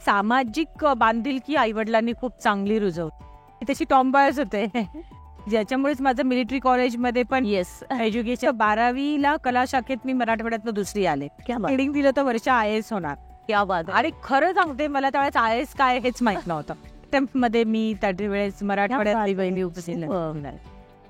सामाजिक बांधिलकी आईवडिलांनी खूप चांगली रुजवली. तशी टॉम्बॉयच होते ज्याच्यामुळेच माझं मिलिटरी कॉलेजमध्ये पण एज्युकेशन 12वीला कला शाखेत मी मराठवाड्यातनं दुसरी आले. ट्रेनिंग दिलं तर वर्ष IAS होणार. क्या बात. आणि खरं सांगते मला त्यावेळेस IAS काय हेच माहित नव्हतं. मध्ये मी त्या वेळेस मराठवाड्यात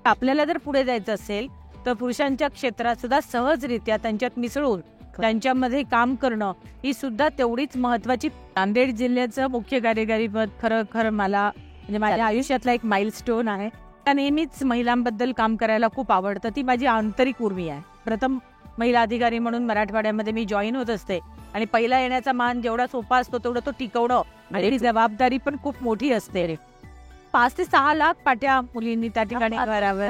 आपल्याला जर पुढे जायचं असेल तर पुरुषांच्या क्षेत्रात सुद्धा सहजरित्या त्यांच्यात मिसळून त्यांच्यामध्ये काम करणं ही सुद्धा तेवढीच महत्वाची. नांदेड जिल्ह्याचं मुख्य कार्यकारी पद खरं मला म्हणजे माझ्या आयुष्यातला एक माइलस्टोन आहे. त्या नेहमीच महिलांबद्दल काम करायला खूप आवडतं. ती माझी आंतरिक उर्मी आहे. प्रथम महिला अधिकारी म्हणून मराठवाड्यामध्ये मी जॉईन होत असते आणि पहिला येण्याचा मान जेवढा सोपा असतो तेवढं तो टिकवणं आणि जबाबदारी पण खूप मोठी असते. 5 ते 6 लाख पाट्या मुलींनी त्या ठिकाणी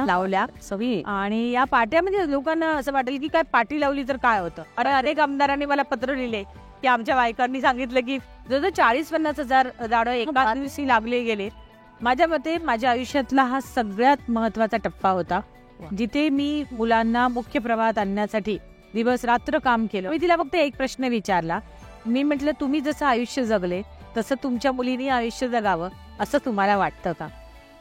लावल्या सगळी. आणि या पाट्यामध्ये लोकांना असं वाटेल की काय पाटी लावली तर काय होतं. अनेक आमदारांनी मला पत्र लिहिले की आमच्या बायकांनी सांगितलं की जवळजवळ 40-50 हजार झाडं एका दिवशी लागले गेले. माझ्या मते माझ्या आयुष्यातला हा सगळ्यात महत्वाचा टप्पा होता जिथे मी मुलांना मुख्य प्रवाहात आणण्यासाठी दिवस रात्र काम केलं. मी तिला फक्त एक प्रश्न विचारला. मी म्हटलं तुम्ही जसं आयुष्य जगले तसं तुमच्या मुलींनी आयुष्य जगावं असं तुम्हाला वाटतं का.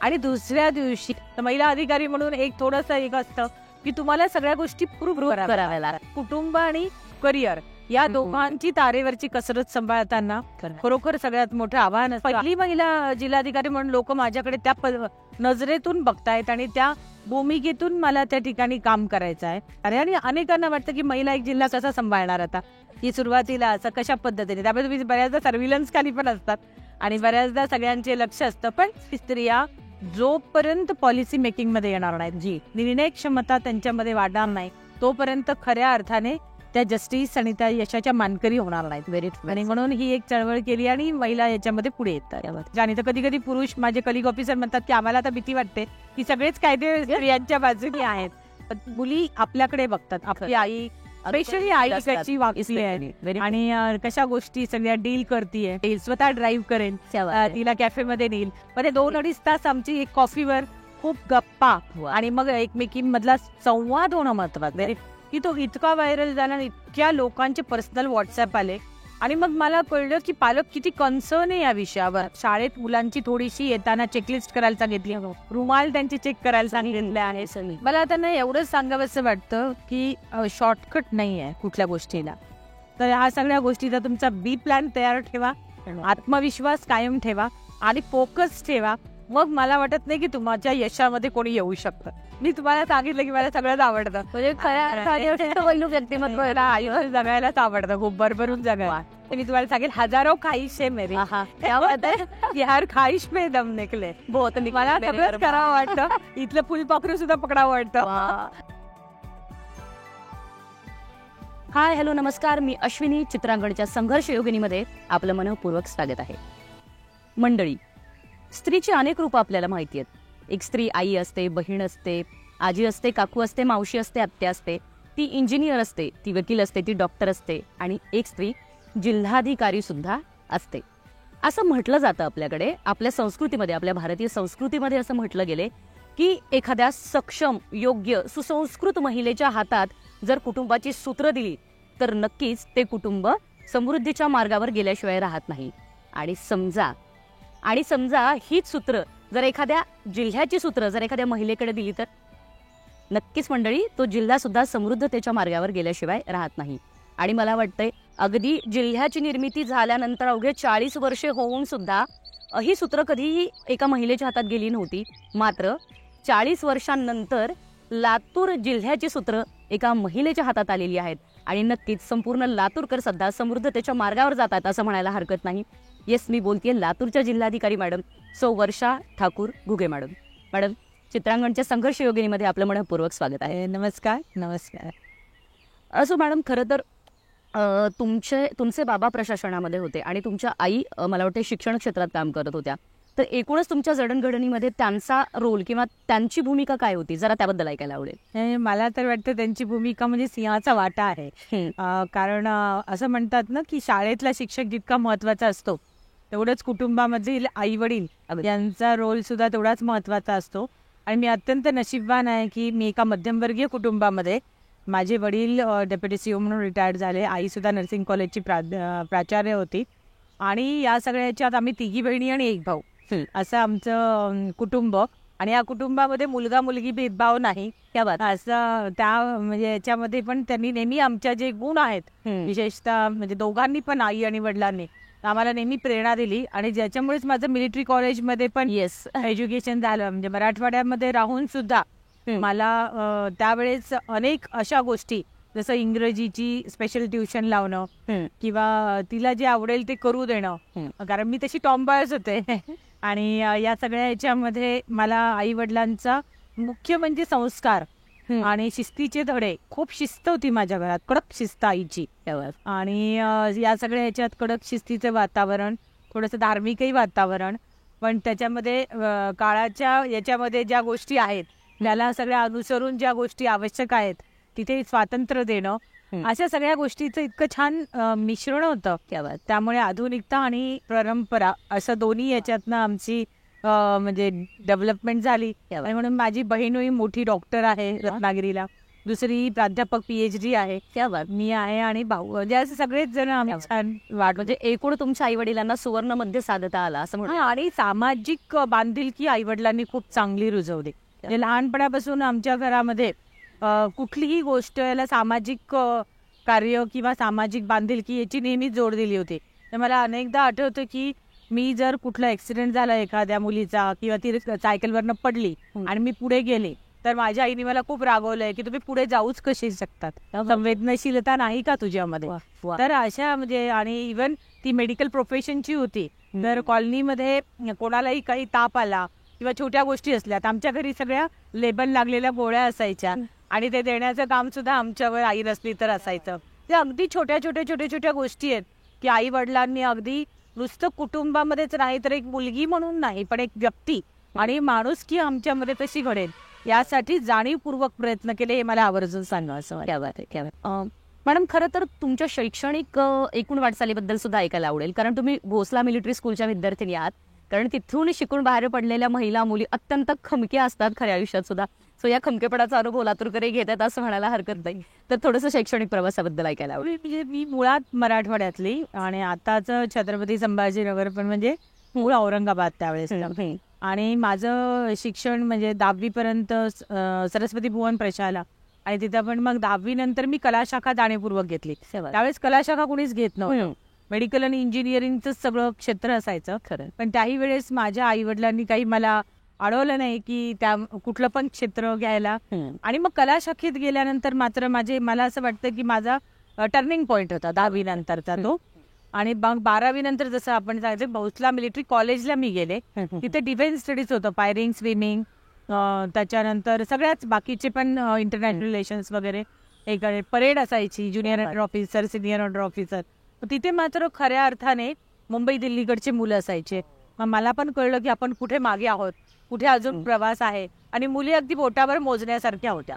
आणि दुसऱ्या दिवशी महिला अधिकारी म्हणून एक थोडंसं एक असतं की तुम्हाला सगळ्या गोष्टी प्रूव्ह कराव्या लागतात. कुटुंब आणि करिअर या दोघांची तारेवरची कसरत सांभाळताना खरोखर सगळ्यात मोठं आव्हान. पहिली महिला जिल्हाधिकारी म्हणून लोक माझ्याकडे त्या नजरेतून बघतायत आणि त्या भूमिकेतून मला त्या ठिकाणी काम करायचं आहे. आणि अनेकांना वाटतं की महिला एक जिल्हा कसा सांभाळणार आता ही सुरुवातीला असं कशा पद्धतीने. त्यामुळे तुम्ही बऱ्याचदा सर्व्हिलन्स खाली पण असतात आणि बऱ्याचदा सगळ्यांचे लक्ष असतं. पण स्त्रिया जोपर्यंत पॉलिसी मेकिंग मध्ये येणार नाहीत, जी निर्णय क्षमता त्यांच्यामध्ये वाढणार नाही, तोपर्यंत खऱ्या अर्थाने त्या जस्टिस आणि त्या यशाच्या मानकरी होणार नाहीत. आणि म्हणून ही एक चळवळ केली आणि महिला याच्यामध्ये पुढे येतात. आणि तर कधी कधी पुरुष माझे कलिग ऑफिसर म्हणतात की आम्हाला आता भीती वाटते की सगळेच कायदे स्त्रियांच्या बाजूने आहेत. पण मुली आपल्याकडे बघतात. आपली आई स्पेशली आई कशी वागली आहे आणि कशा गोष्टी सगळ्या डील करतीये. स्वतः ड्राईव्ह करेन, तिला कॅफेमध्ये नेईल. मध्ये 2-2.5 तास आमची एक कॉफीवर खूप गप्पा आणि मग एकमेकींमधला संवाद होणं महत्वाचं की तो इतका व्हायरल झाला. इतक्या लोकांचे पर्सनल व्हॉट्सअप आले आणि मग मला कळलं की पालक किती कन्सर्न आहे या विषयावर. शाळेत मुलांची थोडीशी येताना चेकलिस्ट करायला सांगितली, रुमाल त्यांची चेक करायला सांगितले आहे. मला त्यांना एवढंच सांगावंसं वाटतं की शॉर्टकट नाही आहे कुठल्या गोष्टीला. तर ह्या सगळ्या गोष्टीचा तुमचा बी प्लॅन तयार ठेवा, आत्मविश्वास कायम ठेवा आणि फोकस ठेवा. मग मला वाटत नाही की तुमच्या यशामध्ये कोणी येऊ शकतं. मी तुम्हाला सांगितलं की मला सगळंच आवडतं. म्हणजे खऱ्या व्यक्तिमत्व आयुष्य जगायलाच आवडतं, खूप भरभरून जगायला. मी तुम्हाला सांगेल हजारो ख्वाहिश है मेरी, हर ख्वाहिश में दम निकले. मला सगळंच करावं वाटतं. इथलं फुलपाखरू सुद्धा पकडावं वाटतं. हाय, हॅलो, नमस्कार. मी अश्विनी. चित्रांगणच्या संघर्ष योगिनीमध्ये आपलं मनःपूर्वक स्वागत आहे. मंडळी, स्त्रीची अनेक रूपं आपल्याला माहिती आहेत. एक स्त्री आई असते, बहीण असते, आजी असते, काकू असते, मावशी असते, आत्या असते, ती इंजिनियर असते, ती वकील असते, ती डॉक्टर असते आणि एक स्त्री जिल्हाधिकारी सुद्धा असते. असं म्हटलं जातं आपल्याकडे, आपल्या संस्कृतीमध्ये, आपल्या भारतीय संस्कृतीमध्ये असं म्हटलं गेले की एखाद्या सक्षम, योग्य, सुसंस्कृत महिलेच्या हातात जर कुटुंबाची सूत्र दिली तर नक्कीच ते कुटुंब समृद्धीच्या मार्गावर गेल्याशिवाय राहत नाही. आणि समजा हीच सूत्र जर एखाद्या जिल्ह्याची सूत्र जर एखाद्या महिलेकडे दिली तर नक्कीच मंडळी तो जिल्हा सुद्धा समृद्धतेच्या मार्गावर गेल्याशिवाय राहत नाही. आणि मला वाटतंय अगदी जिल्ह्याची निर्मिती झाल्यानंतर अवघे 40 वर्षे होऊन सुद्धा ही सूत्र कधीही एका महिलेच्या हातात गेली नव्हती. मात्र 40 वर्षांनंतर लातूर जिल्ह्याची सूत्र एका महिलेच्या हातात आलेली आहेत आणि नक्कीच संपूर्ण लातूरकर सध्या समृद्धतेच्या मार्गावर जातात असं म्हणायला हरकत नाही. येस, मी बोलतेय लातूरच्या जिल्हाधिकारी मॅडम सौ वर्षा ठाकूर घुगे मॅडम. मॅडम, चित्रांगणच्या संघर्ष योगिनीमध्ये आपलं मनःपूर्वक स्वागत आहे. नमस्कार. असो मॅडम, खरं तर तुमचे बाबा प्रशासनामध्ये होते आणि तुमच्या आई मला वाटतं शिक्षण क्षेत्रात काम करत होत्या. तर एकूणच तुमच्या जडणघडणीमध्ये त्यांचा रोल किंवा त्यांची भूमिका काय होती, जरा त्याबद्दल ऐकायला आवडेल. मला तर वाटतं त्यांची भूमिका म्हणजे सिंहाचा वाटा आहे. कारण असं म्हणतात ना की शाळेतला शिक्षक जितका महत्वाचा असतो तेवढंच कुटुंबामधील आई वडील यांचा रोल सुद्धा तेवढाच महत्वाचा असतो. आणि मी अत्यंत नशीबवान आहे की मी एका मध्यमवर्गीय कुटुंबामध्ये, माझे वडील डेप्युटी CEO म्हणून रिटायर्ड झाले, आई सुद्धा नर्सिंग कॉलेजची प्राचार्य होती आणि या सगळ्याच्यात आम्ही तिघी बहिणी आणि एक भाऊ असं आमचं कुटुंब. आणि या कुटुंबामध्ये मुलगा मुलगी भेदभाव नाही असं त्या म्हणजे याच्यामध्ये पण त्यांनी नेहमी आमच्या जे गुण आहेत विशेषतः म्हणजे दोघांनी पण आई आणि वडिलांनी आम्हाला नेहमी प्रेरणा दिली. आणि ज्याच्यामुळेच माझं मिलिटरी कॉलेजमध्ये पण एज्युकेशन झालं. म्हणजे मराठवाड्यामध्ये राहून सुद्धा मला त्यावेळेस अनेक अशा गोष्टी जसं इंग्रजीची स्पेशल ट्युशन लावणं किंवा तिला जे आवडेल ते करू देणं, कारण मी तशी टॉम्बॉयच होते. आणि या सगळ्या याच्यामध्ये मला आई वडिलांचा मुख्य म्हणजे संस्कार आणि शिस्तीचे धडे. खूप शिस्त होती माझ्या घरात, कडक शिस्त आईची. आणि या सगळ्या याच्यात कडक शिस्तीचं वातावरण, थोडंसं धार्मिकही वातावरण, पण त्याच्यामध्ये काळाच्या याच्यामध्ये ज्या गोष्टी आहेत त्याला सगळ्या अनुसरून ज्या गोष्टी आवश्यक आहेत तिथे स्वातंत्र्य देणं, अशा सगळ्या गोष्टीचं इतकं छान मिश्रण होतं. त्यामुळे आधुनिकता आणि परंपरा असं दोन्ही याच्यातनं आमची म्हणजे डेव्हलपमेंट झाली. आणि म्हणून माझी बहीणही मोठी डॉक्टर आहे रत्नागिरीला, दुसरी प्राध्यापक PhD आहे, मी आहे, आणि भाऊ म्हणजे असे सगळेच जण आम्ही छान म्हणजे एकूण तुमच्या आई वडिलांना सुवर्ण मध्ये साधता आला असं म्हणून. आणि सामाजिक बांधिलकी आई वडिलांनी खूप चांगली रुजवली. म्हणजे लहानपणापासून आमच्या घरामध्ये कुठलीही गोष्ट याला सामाजिक कार्य किंवा सामाजिक बांधिलकी याची नेहमीच जोड दिली होती. तर मला अनेकदा आठवतं की मी जर कुठला ऍक्सिडेंट झाला एखाद्या मुलीचा किंवा ती सायकलवरनं पडली आणि मी पुढे गेले तर माझ्या आईने मला खूप रागवलंय की तुम्ही पुढे जाऊच कशी शकतात, संवेदनशीलता नाही का तुझ्यामध्ये. तर अशा म्हणजे आणि इव्हन ती मेडिकल प्रोफेशनची होती. तर कॉलनीमध्ये कोणालाही काही ताप आला किंवा छोट्या गोष्टी असल्या तर आमच्या घरी सगळ्या लेबल लागलेल्या गोळ्या असायच्या आणि ते देण्याचं काम सुद्धा आमच्यावर आई नसली तर असायचं. ते अगदी छोट्या छोट्या गोष्टी आहेत की आई वडिलांनी अगदी नुसतं कुटुंबामध्येच नाही तर एक मुलगी म्हणून नाही पण एक व्यक्ती आणि माणूस की आमच्यामध्ये तशी घडेल यासाठी जाणीवपूर्वक प्रयत्न केले, हे मला आवर्जून सांगा असं वाटतं. मॅडम, खरं तर तुमच्या शैक्षणिक एकूण वाटचालीबद्दल सुद्धा ऐकायला आवडेल, कारण तुम्ही भोसला मिलिटरी स्कूलच्या विद्यार्थिनी आहात. कारण तिथून शिकून बाहेर पडलेल्या महिला मुली अत्यंत खमक्या असतात खऱ्या आयुष्यात सुद्धा. सो या खमकेपणाचा अनुभव लातूरकरही घेत आहेत असं म्हणायला हरकत नाही. तर थोडंसं शैक्षणिक प्रवासाबद्दल ऐकायला आवडेल. म्हणजे मी मुळात मराठवाड्यातली आणि आताच छत्रपती संभाजीनगर पण म्हणजे मूळ औरंगाबाद त्यावेळेस. आणि माझं शिक्षण म्हणजे 10वी पर्यंत सरस्वती भुवन प्रशाला आणि तिथं पण मग 10वी नंतर मी कला शाखा जाणीवपूर्वक घेतली. त्यावेळेस कला शाखा कोणीच घेत नव्हतं, मेडिकल आणि इंजिनिअरिंगचं सगळं क्षेत्र असायचं. खरं पण त्याही वेळेस माझ्या आई वडिलांनी काही मला अडवलं नाही की त्या कुठलं पण क्षेत्र घ्यायला. आणि मग कला शाखेत गेल्यानंतर मात्र मला असं वाटतं की माझा टर्निंग पॉइंट होता 10वी नंतरचा तो. आणि मग 12वी नंतर जसं आपण सांगितलं भोसला मिलिटरी कॉलेजला मी गेले. तिथे डिफेन्स स्टडीज होतं, फायरिंग, स्विमिंग, त्याच्यानंतर सगळ्याच बाकीचे पण इंटरनॅशनल रिलेशन्स वगैरे. एक परेड असायची, junior under officer, senior under officer. तिथे मात्र खऱ्या अर्थाने मुंबई दिल्लीकडचे मुलं असायचे. मग मला पण कळलं की आपण कुठे मागे आहोत, कुठे अजून प्रवास आहे. आणि मुली अगदी बोटावर मोजण्यासारख्या होत्या.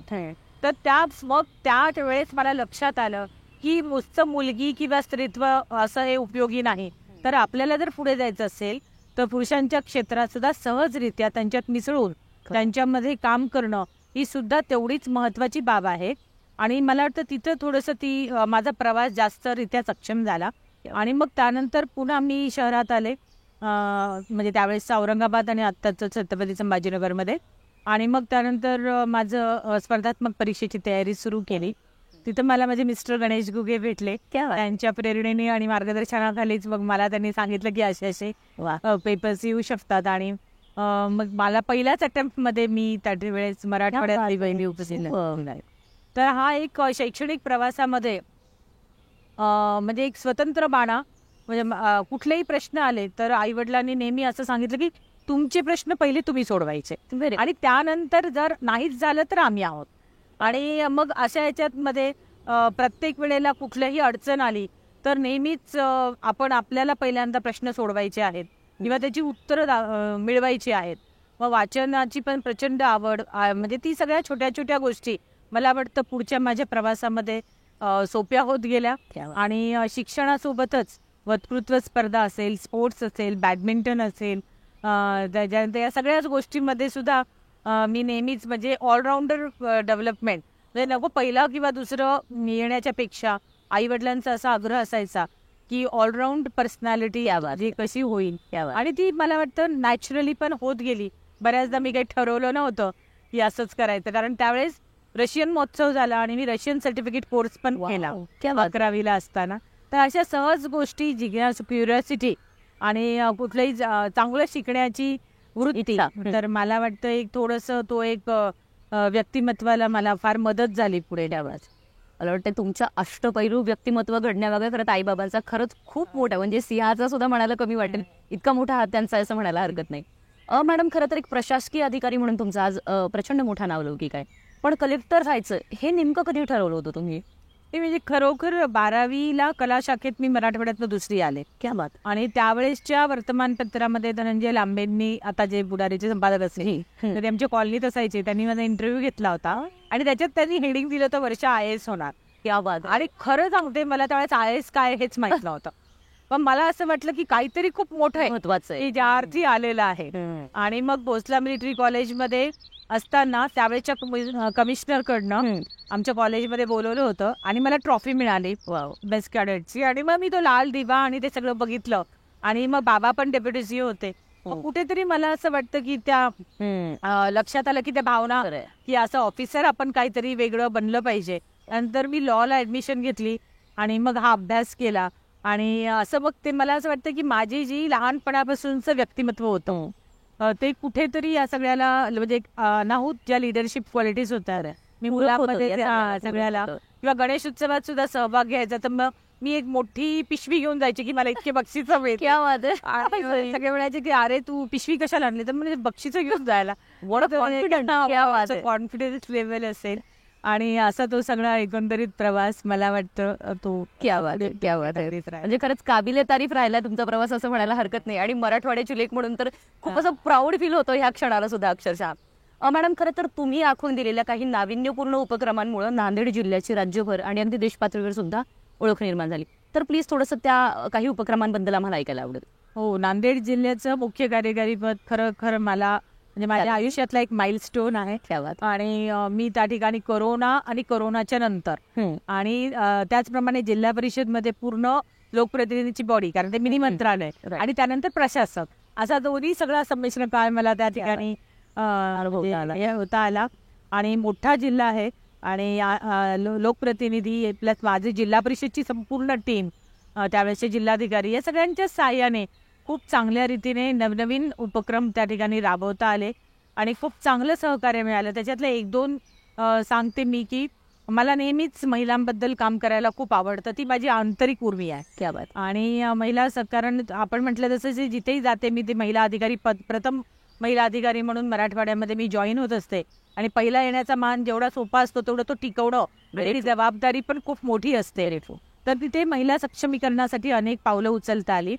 तर त्या वेळेस मला लक्षात आलं की नुसतं मुलगी किंवा स्त्रीत्व असं हे उपयोगी नाही, तर आपल्याला जर पुढे जायचं असेल तर पुरुषांच्या क्षेत्रात सुद्धा सहजरित्या त्यांच्यात मिसळून त्यांच्यामध्ये काम करणं ही सुद्धा तेवढीच महत्वाची बाब आहे. आणि मला वाटतं तिथं थोडंसं माझा प्रवास जास्तरित्या सक्षम झाला. आणि मग त्यानंतर पुन्हा मी शहरात आले, म्हणजे त्यावेळेस औरंगाबाद आणि आत्ताचं छत्रपती संभाजीनगरमध्ये. आणि मग त्यानंतर माझं स्पर्धात्मक परीक्षेची तयारी सुरू केली. तिथं मला माझे मिस्टर गणेश गुगे भेटले. त्यांच्या प्रेरणेने आणि मार्गदर्शनाखालीच मग मला त्यांनी सांगितलं की असे पेपर्स येऊ शकतात. आणि मग मला पहिल्याच अटेम्प्ट मध्ये मी त्या वेळेस मराठवाड्यात बहिणी उपस्थित. तर हा एक शैक्षणिक प्रवासामध्ये म्हणजे एक स्वतंत्र बाणा. म्हणजे कुठलेही प्रश्न आले तर आई वडिलांनी नेहमी असं सांगितलं की तुमचे प्रश्न पहिले तुम्ही सोडवायचे आणि त्यानंतर जर नाहीच झालं तर आम्ही आहोत. आणि मग अशा याच्यात मध्ये प्रत्येक वेळेला कुठल्याही अडचण आली तर नेहमीच आपण आपल्याला पहिल्यांदा प्रश्न सोडवायचे आहेत किंवा त्याची उत्तरं मिळवायची आहेत. मग वाचनाची पण प्रचंड आवड, म्हणजे ती सगळ्या छोट्या छोट्या गोष्टी मला वाटतं पुढच्या माझ्या प्रवासामध्ये सोप्या होत गेल्या. आणि शिक्षणासोबतच वक्तृत्व स्पर्धा असेल, स्पोर्ट्स असेल, बॅडमिंटन असेल, या सगळ्याच गोष्टींमध्ये सुद्धा मी नेहमीच म्हणजे ऑलराऊंडर डेव्हलपमेंट म्हणजे नको पहिला किंवा दुसरं येण्याच्या पेक्षा आई वडिलांचा असा आग्रह असायचा की ऑलराऊंड पर्सनॅलिटी जी कशी होईल आणि ती मला वाटतं नॅचरली पण होत गेली. बऱ्याचदा मी काही ठरवलं नव्हतं की असंच करायचं, कारण त्यावेळेस रशियन महोत्सव झाला आणि मी रशियन सर्टिफिकेट कोर्स पण केला 11वीला असताना. तर अशा सहज गोष्टी, जिज्ञासा, क्युरिओसिटी आणि कुठलंही चांगलं शिकण्याची वृत्ती, तर मला वाटतं एक थोडंसं तो एक व्यक्तिमत्वाला मला फार मदत झाली पुढे त्यावेळेस. मला वाटतं तुमचं अष्टपैलू व्यक्तिमत्व घडण्यामागे खरंच आईबाबांचा खरंच खूप मोठा, म्हणजे सिंहाचा सुद्धा म्हणायला कमी वाटेल इतका मोठा हात त्यांचा असं म्हणायला हरकत नाही. मॅडम, खरं तर एक प्रशासकीय अधिकारी म्हणून तुमचा आज प्रचंड मोठा नावलौकिक आहे, पण कलेक्टर व्हायचं हे नेमकं कधी ठरवलं होतं तुम्ही? ते म्हणजे खरोखर 12वीला कला शाखेत मी मराठवाड्यातनं दुसरी आले. क्या बात. आणि त्यावेळेसच्या वर्तमानपत्रामध्ये धनंजय लांबेंनी, आता जे बुडारीचे संपादक असले, तर आमच्या कॉलनीत असायचे, त्यांनी माझा इंटरव्ह्यू घेतला होता आणि त्याच्यात त्यांनी हेडिंग दिलं होतं वर्षा IAS होणार. क्या बात. आणि खरं सांगते, मला त्यावेळेस IAS काय हेच माहित नव्हतं, पण मला असं वाटलं की काहीतरी खूप मोठं आहे, महत्वाचं आहे, ज्या अर्थी आलेलं आहे. आणि मग भोसला मिलिटरी कॉलेजमध्ये असताना त्यावेळेच्या कमिशनरकडनं आमच्या कॉलेजमध्ये बोलवलं होतं आणि मला ट्रॉफी मिळाली बेस्ट कॅडेटची. आणि मग मी तो लाल दिवा आणि ते सगळं बघितलं आणि मग बाबा पण डेप्युटी CEO होते. कुठेतरी मला असं वाटतं की त्या लक्षात आलं की त्या भावना की असं ऑफिसर आपण काहीतरी वेगळं बनलं पाहिजे. नंतर मी लॉला ऍडमिशन घेतली आणि मग हा अभ्यास केला. आणि असं मग ते मला असं वाटतं की माझी जी लहानपणापासूनचं व्यक्तिमत्व होतं ते कुठेतरी या सगळ्याला, म्हणजे अनाहूत ज्या लिडरशिप क्वालिटीज होत्या मी मुलांमध्ये सगळ्याला, किंवा गणेश उत्सवात सुद्धा सहभाग घ्यायचा, तर मग मी एक मोठी पिशवी घेऊन जायची की मला इतके बक्षीस हवे. सगळे म्हणायचे की अरे तू पिशवी कशाला आणली, तर म्हणजे बक्षीस घेऊन जायला कॉन्फिडन्स लेवल असेल. आणि असा तो सगळा एकंदरीत प्रवास मला वाटतं तो म्हणजे खरंच काबिले तारीफ राहिला तुमचा प्रवास असं म्हणायला हरकत नाही. आणि मराठवाड्याची लेख म्हणून तर खूप असं प्राऊड फील होतं ह्या क्षणाला सुद्धा अक्षरशः. मॅडम, खरं तर तुम्ही आखून दिलेल्या काही नाविन्यपूर्ण उपक्रमांमुळे नांदेड जिल्ह्याची राज्यभर आणि अगदी देशपातळीवर सुद्धा ओळख निर्माण झाली. तर प्लीज थोडंसं त्या काही उपक्रमांबद्दल आम्हाला ऐकायला आवडेल. हो, नांदेड जिल्ह्याचं मुख्य कार्यकारी पद खरं मला म्हणजे माझ्या आयुष्यातला एक माइलस्टोन आहे. आणि मी त्या ठिकाणी कोरोनाच्या नंतर आणि त्याचप्रमाणे जिल्हा परिषदमध्ये पूर्ण लोकप्रतिनिधीची बॉडी, कारण ते मिनी मंत्रालय आणि त्यानंतर प्रशासक, असा दोन्ही सगळा संमिश्रण काळ मला त्या ठिकाणी होता आला. आणि मोठा जिल्हा आहे आणि लोकप्रतिनिधी प्लस माझी जिल्हा परिषदची संपूर्ण टीम, त्यावेळेसचे जिल्हाधिकारी, या सगळ्यांच्या साहाय्याने खूप चांगल्या रीतीने नवनवीन उपक्रम त्या ठिकाणी राबवता आले आणि खूप चांगलं सहकार्य मिळालं. त्याच्यातलं 1-2 सांगते मी की मला नेहमीच महिलांबद्दल काम करायला खूप आवडतं. ती माझी आंतरिक उर्मी आहे. क्या बात. आणि महिला कारण आपण म्हटलं तसं जे जिथेही जाते मी ते महिला अधिकारी प्रथम महिला अधिकारी म्हणून मराठवाड्यामध्ये मी जॉईन होत असते. आणि पहिला येण्याचा मान जेवढा सोपा असतो तेवढं तो टिकवणं, जबाबदारी पण खूप मोठी असते. तर तिथे महिला सक्षमीकरणासाठी अनेक पावलं उचलता आली.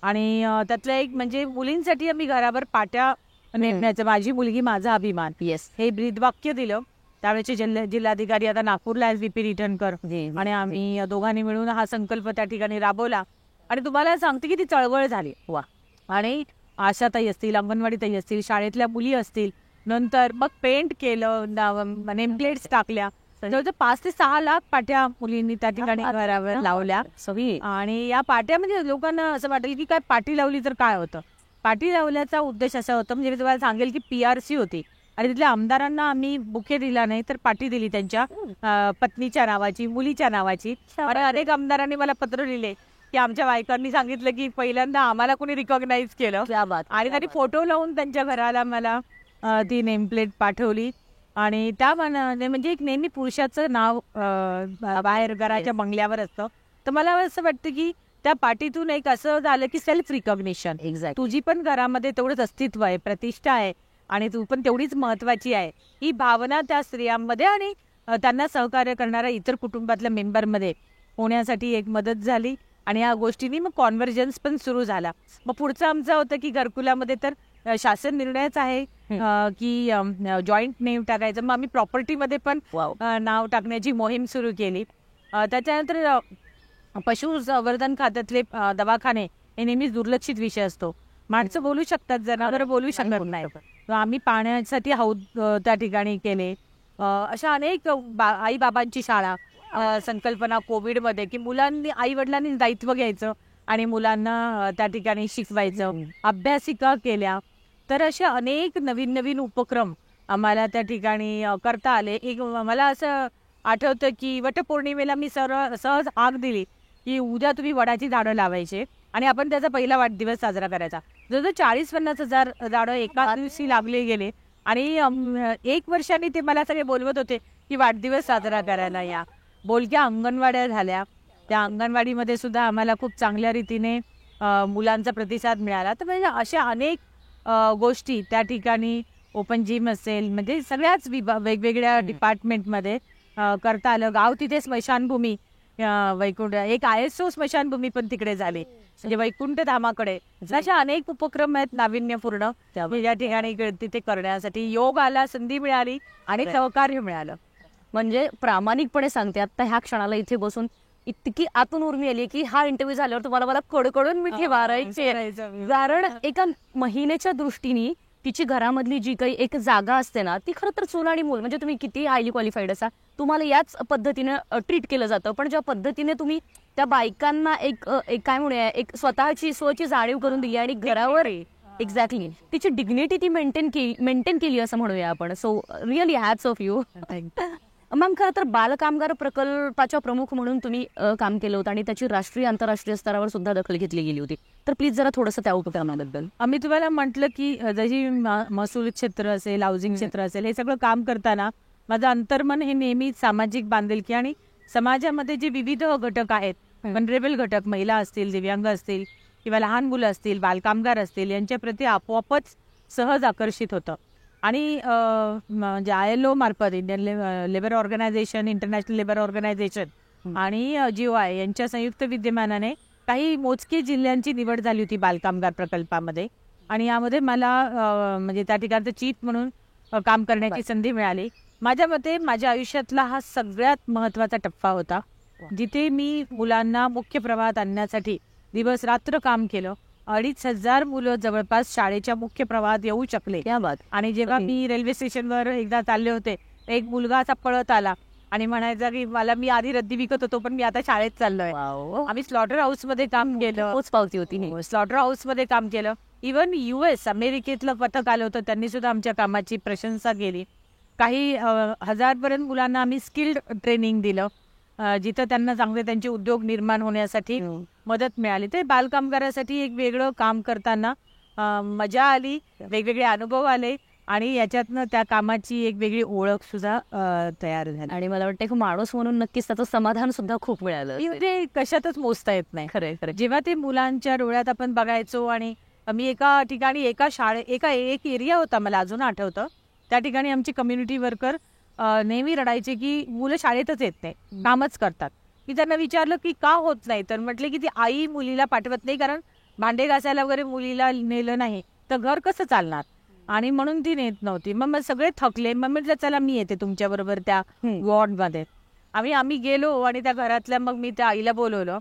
आणि त्यातलं एक म्हणजे मुलींसाठी आम्ही घरावर पाट्या नेमण्याचं, माझी मुलगी माझा अभिमान, हे ब्रीदवाक्य दिलं. त्यावेळेचे जिल्हाधिकारी आता नागपूरला VP रिटर्नकर, आणि आम्ही दोघांनी मिळून हा संकल्प त्या ठिकाणी राबवला. आणि तुम्हाला सांगते की ती चळवळ झाली. वा. आणि आशाताई असतील, अंगणवाडीताई असतील, शाळेतल्या मुली असतील, नंतर मग पेंट केलं, नेमप्लेट्स टाकल्या, जवळजवळ 5 ते 6 लाख पाट्या मुलींनी त्या ठिकाणी घरावर लावल्या. आणि या पाट्या म्हणजे लोकांना असं वाटेल की काय पाटी लावली तर काय होतं. पाटी लावल्याचा उद्देश असा होता, म्हणजे मी तुम्हाला सांगेल की PRC होती आणि तिथल्या आमदारांना आम्ही बुके दिला नाही तर पाटी दिली त्यांच्या पत्नीच्या नावाची, मुलीच्या नावाची. आणि अनेक आमदारांनी मला पत्र लिहिले की आमच्या बायकांनी सांगितलं की पहिल्यांदा आम्हाला कोणी रिकॉग्नाइज केलं, आणि त्यांनी फोटो लावून त्यांच्या घराला मला ती नेमप्लेट पाठवली. आणि त्या म्हणजे एक नेहमी पुरुषाचं नाव बाहेर घराच्या बंगल्यावर असतं. तर मला असं वाटतं की त्या पाठीतून एक असं झालं की सेल्फ रिकॉग्निशन, तुझी पण घरामध्ये तेवढंच अस्तित्व आहे, प्रतिष्ठा आहे आणि तू पण तेवढीच महत्वाची आहे, ही भावना त्या स्त्रियांमध्ये आणि त्यांना सहकार्य करणाऱ्या इतर कुटुंबातल्या मेंबरमध्ये होण्यासाठी एक मदत झाली. आणि या गोष्टींनी मग कॉन्व्हर्जन्स पण सुरू झाला. मग पुढचं आमचं होतं की घरकुलामध्ये तर शासन निर्णयच आहे की जॉईंट नेम टाकायचं. मग आम्ही प्रॉपर्टीमध्ये पण नाव टाकण्याची मोहीम सुरू केली. त्याच्यानंतर पशुसंवर्धन खात्यातले दवाखाने हे नेहमीच दुर्लक्षित विषय असतो. माणसं बोलू शकतात, जनावर बोलू शकत नाही. आम्ही पाण्यासाठी हौद त्या ठिकाणी केले. अशा अनेक आई बाबांची शाळा, संकल्पना कोविडमध्ये, की मुलांनी आई वडिलांनी दायित्व घ्यायचं आणि मुलांना त्या ठिकाणी शिकवायचं, अभ्यासिका केल्या. तर असे अनेक नवीन नवीन उपक्रम आम्हाला त्या ठिकाणी करता आले. एक मला असं आठवतं की वटपौर्णिमेला मी सहज हाक दिली की उद्या तुम्ही वडाची झाडं लावायचे आणि आपण त्याचा पहिला वाढदिवस साजरा करायचा. जवळजवळ 40-50 झाडं एका दिवशी लावले गेले आणि 1 वर्षांनी ते मला सगळे बोलवत होते की वाढदिवस साजरा करायला या. बोलक्या अंगणवाड्या झाल्या. त्या अंगणवाडीमध्ये सुद्धा आम्हाला खूप चांगल्या रीतीने मुलांचा प्रतिसाद मिळाला. तर म्हणजे अशा अनेक गोष्टी त्या ठिकाणी ओपन जिम असेल, म्हणजे सगळ्याच वेगवेगळ्या डिपार्टमेंटमध्ये करता आलं. गाव तिथे स्मशानभूमी, वैकुंठ एक ISO स्मशानभूमी पण तिकडे झाली, म्हणजे वैकुंठ धामाकडे. अशा अनेक उपक्रम आहेत नाविन्यपूर्ण या ठिकाणी तिथे करण्यासाठी. योग आला, संधी मिळाली आणि सहकार्य मिळालं. म्हणजे प्रामाणिकपणे सांगते, आता ह्या क्षणाला इथे बसून इतकी आतून उर्मी आली की हा इंटरव्ह्यू झाल्यावर तुम्हाला मला कडकडून मिठी मारायची. कारण एका महिलेच्या दृष्टीने तिची घरामधली जी काही एक जागा असते ना, ती खरं तर चूल आणि मूल, म्हणजे तुम्ही किती हायली क्वालिफाईड असा तुम्हाला याच पद्धतीनं ट्रीट केलं जातं. पण ज्या पद्धतीने तुम्ही त्या बायकांना एक काय म्हणूया, एक स्वतःची जाणीव करून दिली आणि घरावर एक्झॅक्टली तिची डिग्निटी ती मेंटेन केली असं म्हणूया आपण. So really hats off you ma'am. खरं तर बालकामगार प्रकल्पाच्या प्रमुख म्हणून तुम्ही काम केलं होतं आणि त्याची राष्ट्रीय आंतरराष्ट्रीय स्तरावर सुद्धा दखल घेतली गेली होती. तर प्लीज जरा थोडंसं त्या उपक्रमाबद्दल. आम्ही तुम्हाला म्हटलं की जशी महसूल क्षेत्र असेल, हाऊसिंग क्षेत्र असेल, हे सगळं काम करताना माझं अंतर्मन हे नेहमी सामाजिक बांधिलकी आणि समाजामध्ये जे विविध घटक आहेत, वनरेबल घटक, महिला असतील, दिव्यांग असतील किंवा लहान मुलं असतील, बालकामगार असतील, यांच्या प्रती आपोआपच सहज आकर्षित होतं. आणि म्हणजे ILO मार्फत, Indian labour organisation, international labour organisation आणि GOI यांच्या संयुक्त विद्यमानाने काही मोजके जिल्ह्यांची निवड झाली होती बालकामगार प्रकल्पामध्ये. आणि यामध्ये मला म्हणजे त्या ठिकाणचं चीफ म्हणून काम करण्याची संधी मिळाली. माझ्या मते माझ्या आयुष्यातला हा सगळ्यात महत्त्वाचा टप्पा होता, जिथे मी मुलांना मुख्य प्रवाहात आणण्यासाठी दिवस रात्र काम केलं. 2,500 मुलं जवळपास शाळेच्या मुख्य प्रवाहात येऊ शकले. आणि जेव्हा मी रेल्वे स्टेशनवर एकदा चालले होते, एक मुलगा असा पळत आला आणि म्हणायचा की मी आधी रद्दी विकत होतो पण मी आता शाळेत चाललोय. आम्ही स्लॉटर हाऊस मध्ये काम केलं. पावती होती. स्लॉटर हाऊस मध्ये काम केलं. इव्हन US अमेरिकेतलं पथक आलं होतं, त्यांनी सुद्धा आमच्या कामाची प्रशंसा केली. काही 1000पर्यंत मुलांना आम्ही स्किल्ड ट्रेनिंग दिलं, जिथं त्यांना चांगले त्यांचे उद्योग निर्माण होण्यासाठी मदत मिळाली. ते बालकामगारासाठी एक वेगळं काम करताना मजा आली, वेगवेगळे अनुभव आले आणि याच्यातनं त्या कामाची एक वेगळी ओळख सुद्धा तयार झाली. आणि मला वाटतं की माणूस म्हणून नक्कीच त्याचं समाधान सुद्धा खूप मिळालं. ते कशातच मोजता येत नाही. खरं जेव्हा ते मुलांच्या डोळ्यात आपण बघायचो. आणि मी एका ठिकाणी एक एरिया होता, मला अजून आठवतं, त्या ठिकाणी आमची कम्युनिटी वर्कर नेहमी रडायचे की मुलं शाळेतच येत नाही, कामच करतात. मी त्यांना विचारलं की का होत नाही, तर म्हटले की ती आई मुलीला पाठवत नाही, कारण भांडे घासायला वगैरे मुलीला नेलं नाही तर घर कसं चालणार, आणि म्हणून ती नेत नव्हती. मग सगळे थकले. मग म्हटलं चला मी येते तुमच्या बरोबर त्या वॉर्डमध्ये. आम्ही गेलो आणि त्या घरातल्या मग मी त्या आईला बोलवलं.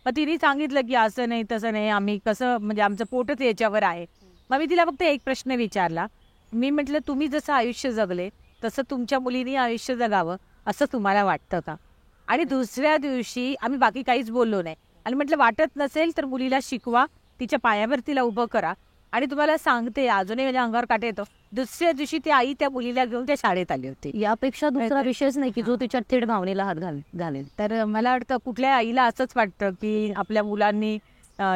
मग तिने सांगितलं की असं नाही तसं नाही, आम्ही कसं, म्हणजे आमचं पोटच याच्यावर आहे. मग मी तिला फक्त एक प्रश्न विचारला. मी म्हटलं तुम्ही जसं आयुष्य जगले तसं तुमच्या मुलीने आयुष्य जगावं असं तुम्हाला वाटतं का? आणि दुसऱ्या दिवशी आम्ही बाकी काहीच बोललो नाही. आणि म्हटलं वाटत नसेल तर मुलीला शिकवा, तिच्या पायावर तिला उभं करा. आणि तुम्हाला सांगते, अजूनही माझ्या अंगावर काटे येतो, दुसऱ्या दिवशी ती आई त्या मुलीला घेऊन त्या शाळेत आली होती. यापेक्षा दुसरा विषयच नाही की जो तिच्या थेट भावनेला हात घालेल. तर मला वाटतं कुठल्या आईला असंच वाटतं की आपल्या मुलांनी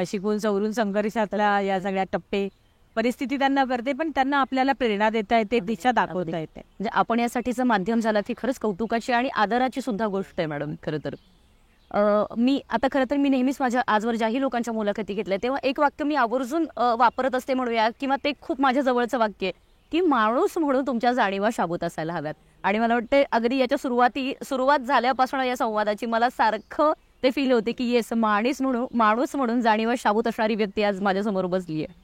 शिकून सवरून संघर्षातला या सगळ्या टप्पे परिस्थिती त्यांना करते, पण त्यांना आपल्याला प्रेरणा देता येते, दिशा दाखवता येते. म्हणजे आपण यासाठीचं माध्यम झाला ती खरंच कौतुकाची आणि आदराची सुद्धा गोष्ट आहे मॅडम. खरं तर मी नेहमीच माझ्या आजवर ज्याही लोकांच्या मुलाखती घेतल्या तेव्हा एक वाक्य मी आवर्जून वापरत असते म्हणूया, किंवा ते खूप माझ्या जवळचं वाक्य आहे की माणूस म्हणून तुमच्या जाणीवा शाबूत असायला हव्यात. आणि मला वाटतं अगदी याच्या सुरुवात झाल्यापासून या संवादाची मला सारखं ते फील होते की येस, माणूस म्हणून जाणीवा शाबूत असणारी व्यक्ती आज माझ्यासमोर बसली आहे.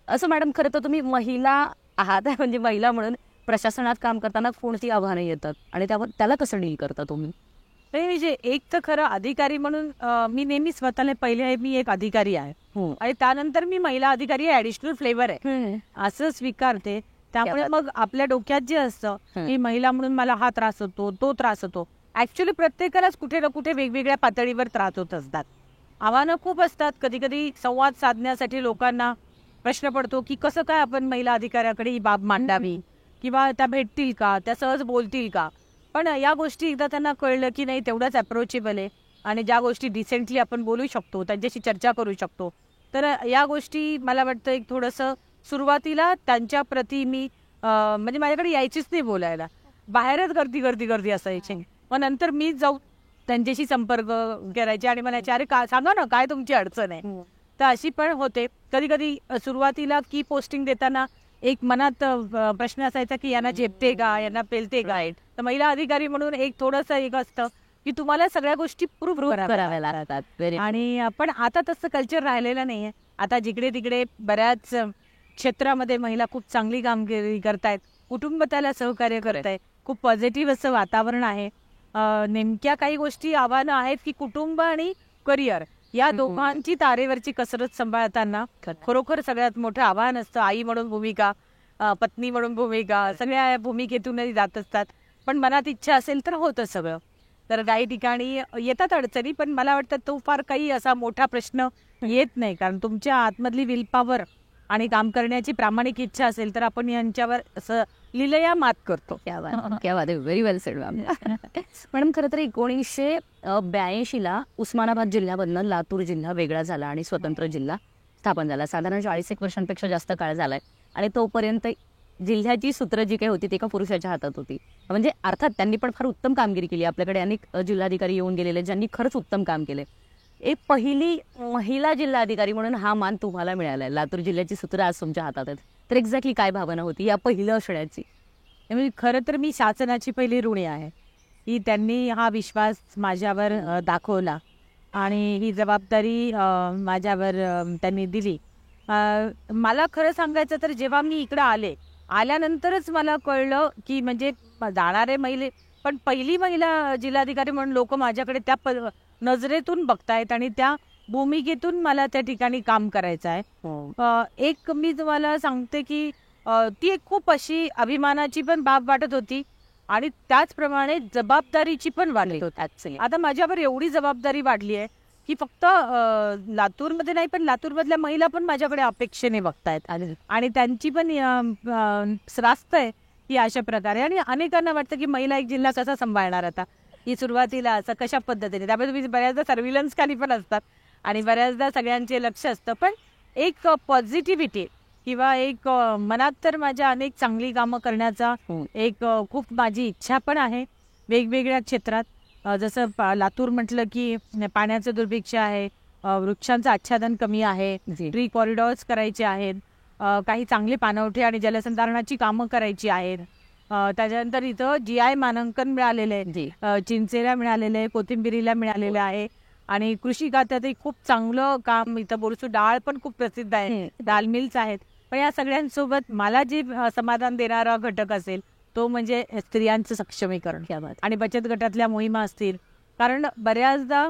असं मॅडम, खरं तर तुम्ही महिला आहात, म्हणजे महिला म्हणून प्रशासनात काम करताना कोणती आव्हानं येतात आणि त्याला कसं डील करता तुम्ही? म्हणजे एक तर खरं अधिकारी म्हणून मी नेहमी स्वतःला पहिले मी एक अधिकारी आहे आणि त्यानंतर मी महिला अधिकारी ऍडिशनल फ्लेवर आहे असं स्वीकारते. त्यामुळे मग आपल्या डोक्यात जे असतं की महिला म्हणून मला हा त्रास होतो, तो त्रास होतो, ऍक्च्युली प्रत्येकालाच कुठे ना कुठे वेगवेगळ्या पातळीवर त्रास होत असतात. आव्हानं खूप असतात. कधी कधी संवाद साधण्यासाठी लोकांना प्रश्न पडतो की कसं काय आपण महिला अधिकाऱ्याकडे ही बाब मांडावी, किंवा त्या भेटतील का, त्या सहज बोलतील का. पण या गोष्टी एकदा त्यांना कळलं की नाही तेवढंच अप्रोचेबल आहे, आणि ज्या गोष्टी डिसेंटली आपण बोलू शकतो, त्यांच्याशी चर्चा करू शकतो, तर या गोष्टी मला वाटतं एक थोडंसं सुरुवातीला त्यांच्या प्रती मी म्हणजे माझ्याकडे यायचीच नाही बोलायला, बाहेरच गर्दी गर्दी गर्दी असायची. मग नंतर मी जाऊ त्यांच्याशी संपर्क करायचे आणि म्हणायचे अरे का सांगा ना काय तुमची अडचण आहे. तर अशी पण होते. कधी कधी सुरुवातीला की पोस्टिंग देताना एक मनात प्रश्न असायचा की यांना झेपते का, यांना पेलते का. तर महिला अधिकारी म्हणून एक थोडंसं एक असतं की तुम्हाला सगळ्या गोष्टी प्रूव्ह कराव्या लागतात. आणि पण आता तसं कल्चर राहिलेलं नाहीये. आता जिकडे तिकडे बऱ्याच क्षेत्रामध्ये महिला खूप चांगली कामगिरी करतायत, कुटुंब त्याला सहकार्य करतायत, खूप पॉझिटिव्ह असं वातावरण आहे. नेमक्या काही गोष्टी आव्हानं आहेत की कुटुंब आणि करिअर या दोघांची तारेवरची कसरत सांभाळताना खरोखर सगळ्यात मोठं आव्हान असतं. आई म्हणून भूमिका, पत्नी म्हणून भूमिका, सगळ्या भूमिकेतूनही जात असतात. पण मनात इच्छा असेल तर होतं सगळं. तर काही ठिकाणी येतात अडचणी, पण मला वाटतं तो फार काही असा मोठा प्रश्न येत नाही, कारण तुमच्या आतमधली विल पॉवर आणि काम करण्याची प्रामाणिक इच्छा असेल तर आपण यांच्यावर असं लिलया मात करतो. क्या बात आहे, व्हेरी वेल सेड मॅम. मॅडम खरं तर 1982ला उस्मानाबाद जिल्ह्यामधनं लातूर जिल्हा वेगळा झाला आणि स्वतंत्र जिल्हा स्थापन झाला. साधारण 40 वर्षांपेक्षा जास्त काळ झालाय आणि तोपर्यंत जिल्ह्याची सूत्र जी काही होती ती एका पुरुषाच्या हातात होती. म्हणजे अर्थात त्यांनी पण फार उत्तम कामगिरी केली. आपल्याकडे अनेक जिल्हाधिकारी येऊन गेलेले ज्यांनी खरंच उत्तम काम केले. एक पहिली महिला जिल्हाधिकारी म्हणून हा मान तुम्हाला मिळालाय. लातूर जिल्ह्याची सूत्र आज तुमच्या हातात आहेत. तर एक्झॅक्टली काय भावना होती या पहिलं असण्याची? म्हणजे खरं तर मी शासनाची पहिली ऋणी आहे की त्यांनी हा विश्वास माझ्यावर दाखवला आणि ही जबाबदारी माझ्यावर त्यांनी दिली. मला खरं सांगायचं तर जेव्हा मी इकडं आल्यानंतरच मला कळलं की म्हणजे जाणारे मैले, पण पहिली महिला जिल्हाधिकारी म्हणून लोक माझ्याकडे त्या नजरेतून बघतायत आणि त्या भूमिकेतून मला त्या ठिकाणी काम करायचं आहे. एक मी तुम्हाला सांगते की ती एक खूप अशी अभिमानाची पण बाब वाटत होती आणि त्याचप्रमाणे जबाबदारीची पण वाटत होती. आता माझ्यावर एवढी जबाबदारी वाढली आहे की फक्त लातूरमध्ये नाही, पण लातूरमधल्या महिला पण माझ्याकडे अपेक्षेने बघतायत आणि त्यांची पण रास्त आहे की अशा प्रकारे. आणि अनेकांना वाटतं की महिला एक जिल्हा कसा सांभाळणार आता, ही सुरुवातीला असं कशा पद्धतीने, त्यामुळे तुम्ही बऱ्याचदा सर्व्हिलन्स खाली पण असतात आणि बऱ्याचदा सगळ्यांचे लक्ष असतं. पण एक पॉझिटिव्हिटी किंवा एक मनात तर माझ्या अनेक चांगली कामं करण्याचा एक खूप माझी इच्छा पण आहे वेगवेगळ्या क्षेत्रात. जसं लातूर म्हटलं की पाण्याचं दुर्भिक्ष आहे, वृक्षांचं आच्छादन कमी आहे, ट्री कॉरिडॉर्स करायचे आहेत, काही चांगले पाणवठे आणि जलसंधारणाची कामं करायची आहेत. त्याच्यानंतर इथं GI मानांकन मिळालेलं आहे, चिंचेला मिळालेलं आहे, कोथिंबिरीला मिळालेलं आहे आणि कृषी खात्यातही खूप चांगलं काम. इथं बोरसू डाळ पण खूप प्रसिद्ध आहे, डाळ मिल्स आहेत. पण या सगळ्यांसोबत मला जे समाधान देणारा घटक असेल तो म्हणजे स्त्रियांचं सक्षमीकरण आणि बचत गटातल्या मोहिमा असतील. कारण बऱ्याचदा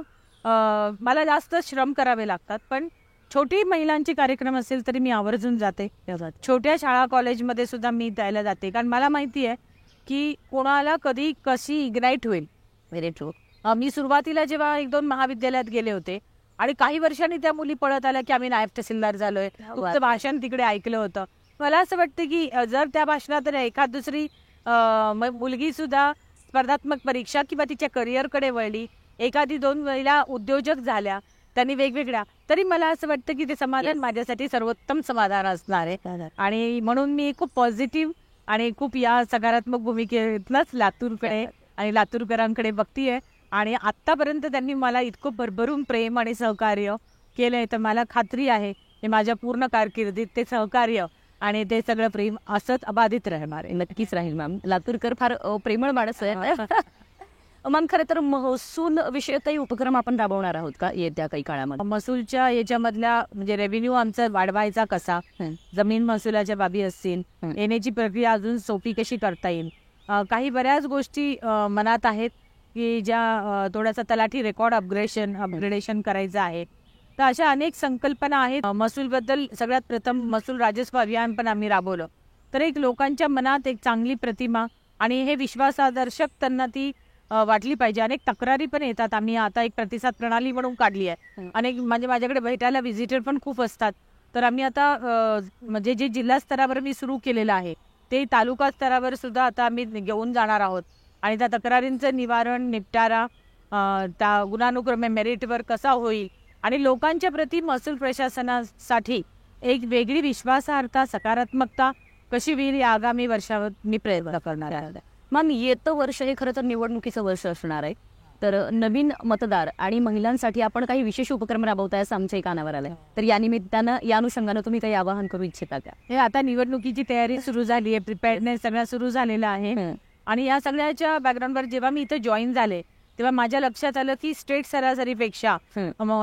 मला जास्त श्रम करावे लागतात, पण छोटी महिलांचे कार्यक्रम असेल तरी मी आवर्जून जाते. छोट्या शाळा कॉलेजमध्ये सुद्धा मी द्यायला जाते, कारण मला माहिती आहे की कोणाला कधी कशी इग्नाईट होईल. Very true. मी सुरुवातीला जेव्हा 1-2 महाविद्यालयात गेले होते आणि काही वर्षांनी त्या मुली पळत आल्या की आम्ही नायब तहसीलदार झालोय, तुमचं भाषण तिकडे ऐकलं होतं. मला असं वाटतं की जर त्या भाषणात एखाद दुसरी मुलगी सुद्धा स्पर्धात्मक परीक्षा किंवा तिच्या करिअरकडे वळली, एखादी 2 महिला उद्योजक झाल्या त्यांनी वेगवेगळ्या, तरी मला असं वाटतं की ते समाधान माझ्यासाठी सर्वोत्तम समाधान असणार आहे. आणि म्हणून मी खूप पॉझिटिव्ह आणि खूप या सकारात्मक भूमिकेतनंच लातूरकडे आणि लातूरकरांकडे बघतीये. आणि आतापर्यंत त्यांनी मला इतकं भरभरून प्रेम आणि सहकार्य केलंय, तर मला खात्री आहे की माझ्या पूर्ण कारकिर्दीत ते सहकार्य आणि ते सगळं प्रेम असंच अबाधित राहणार आहे. नक्कीच राहील मॅम. लातूरकर फार प्रेमळ माणूस आहे. मॅम खरं तर महसूल विषयकही उपक्रम आपण राबवणार आहोत का येत्या काही काळामध्ये? महसूलच्या याच्यामधल्या म्हणजे रेव्हेन्यू आमचा वाढवायचा कसा, जमीन महसुलाच्या बाबी असतील, येण्याची प्रक्रिया अजून सोपी कशी करता येईल, काही बऱ्याच गोष्टी मनात आहेत की ज्या थोडासा तलाठी रेकॉर्ड अपग्रेडेशन करायचं आहे. तर अशा अनेक संकल्पना आहेत. महसूलबद्दल सगळ्यात प्रथम महसूल राजस्व अभियान पण आम्ही राबवलं, तर एक लोकांच्या मनात एक चांगली प्रतिमा आणि हे विश्वासादर्शक त्यांना ती वाटली पाहिजे. अनेक तक्रारी पण येतात. आम्ही आता एक प्रतिसाद प्रणाली म्हणून काढली आहे. अनेक म्हणजे माझ्याकडे भेटायला व्हिजिटर पण खूप असतात. तर आम्ही आता म्हणजे जे जिल्हा स्तरावर मी सुरू केलेलं आहे ते तालुका स्तरावर सुद्धा आता आम्ही घेऊन जाणार आहोत. आणि त्या तक्रारींचं निवारण, निपटारा, त्या गुणानुक्रमे मेरिटवर कसा होईल आणि लोकांच्या प्रति महसूल प्रशासनासाठी एक वेगळी विश्वासार्हता, सकारात्मकता कशी होईल या आगामी वर्षावर मी प्रयत्न करणार आहे. मॅम, येतं वर्ष हे खरं तर निवडणुकीचं वर्ष असणार आहे. तर नवीन मतदार आणि महिलांसाठी आपण काही विशेष उपक्रम राबवताय असं आमच्या कानावर आलंय. तर या निमित्तानं, या अनुषंगानं तुम्ही काही आवाहन करू इच्छिता का? हे आता निवडणुकीची तयारी सुरू झाली आहे, प्रिपेअरनेस सगळं सुरू झालेला आहे. आणि या सगळ्याच्या बॅकग्राऊंडवर जेव्हा मी इथं जॉईन झाले तेव्हा माझ्या लक्षात आलं की स्टेट सरासरीपेक्षा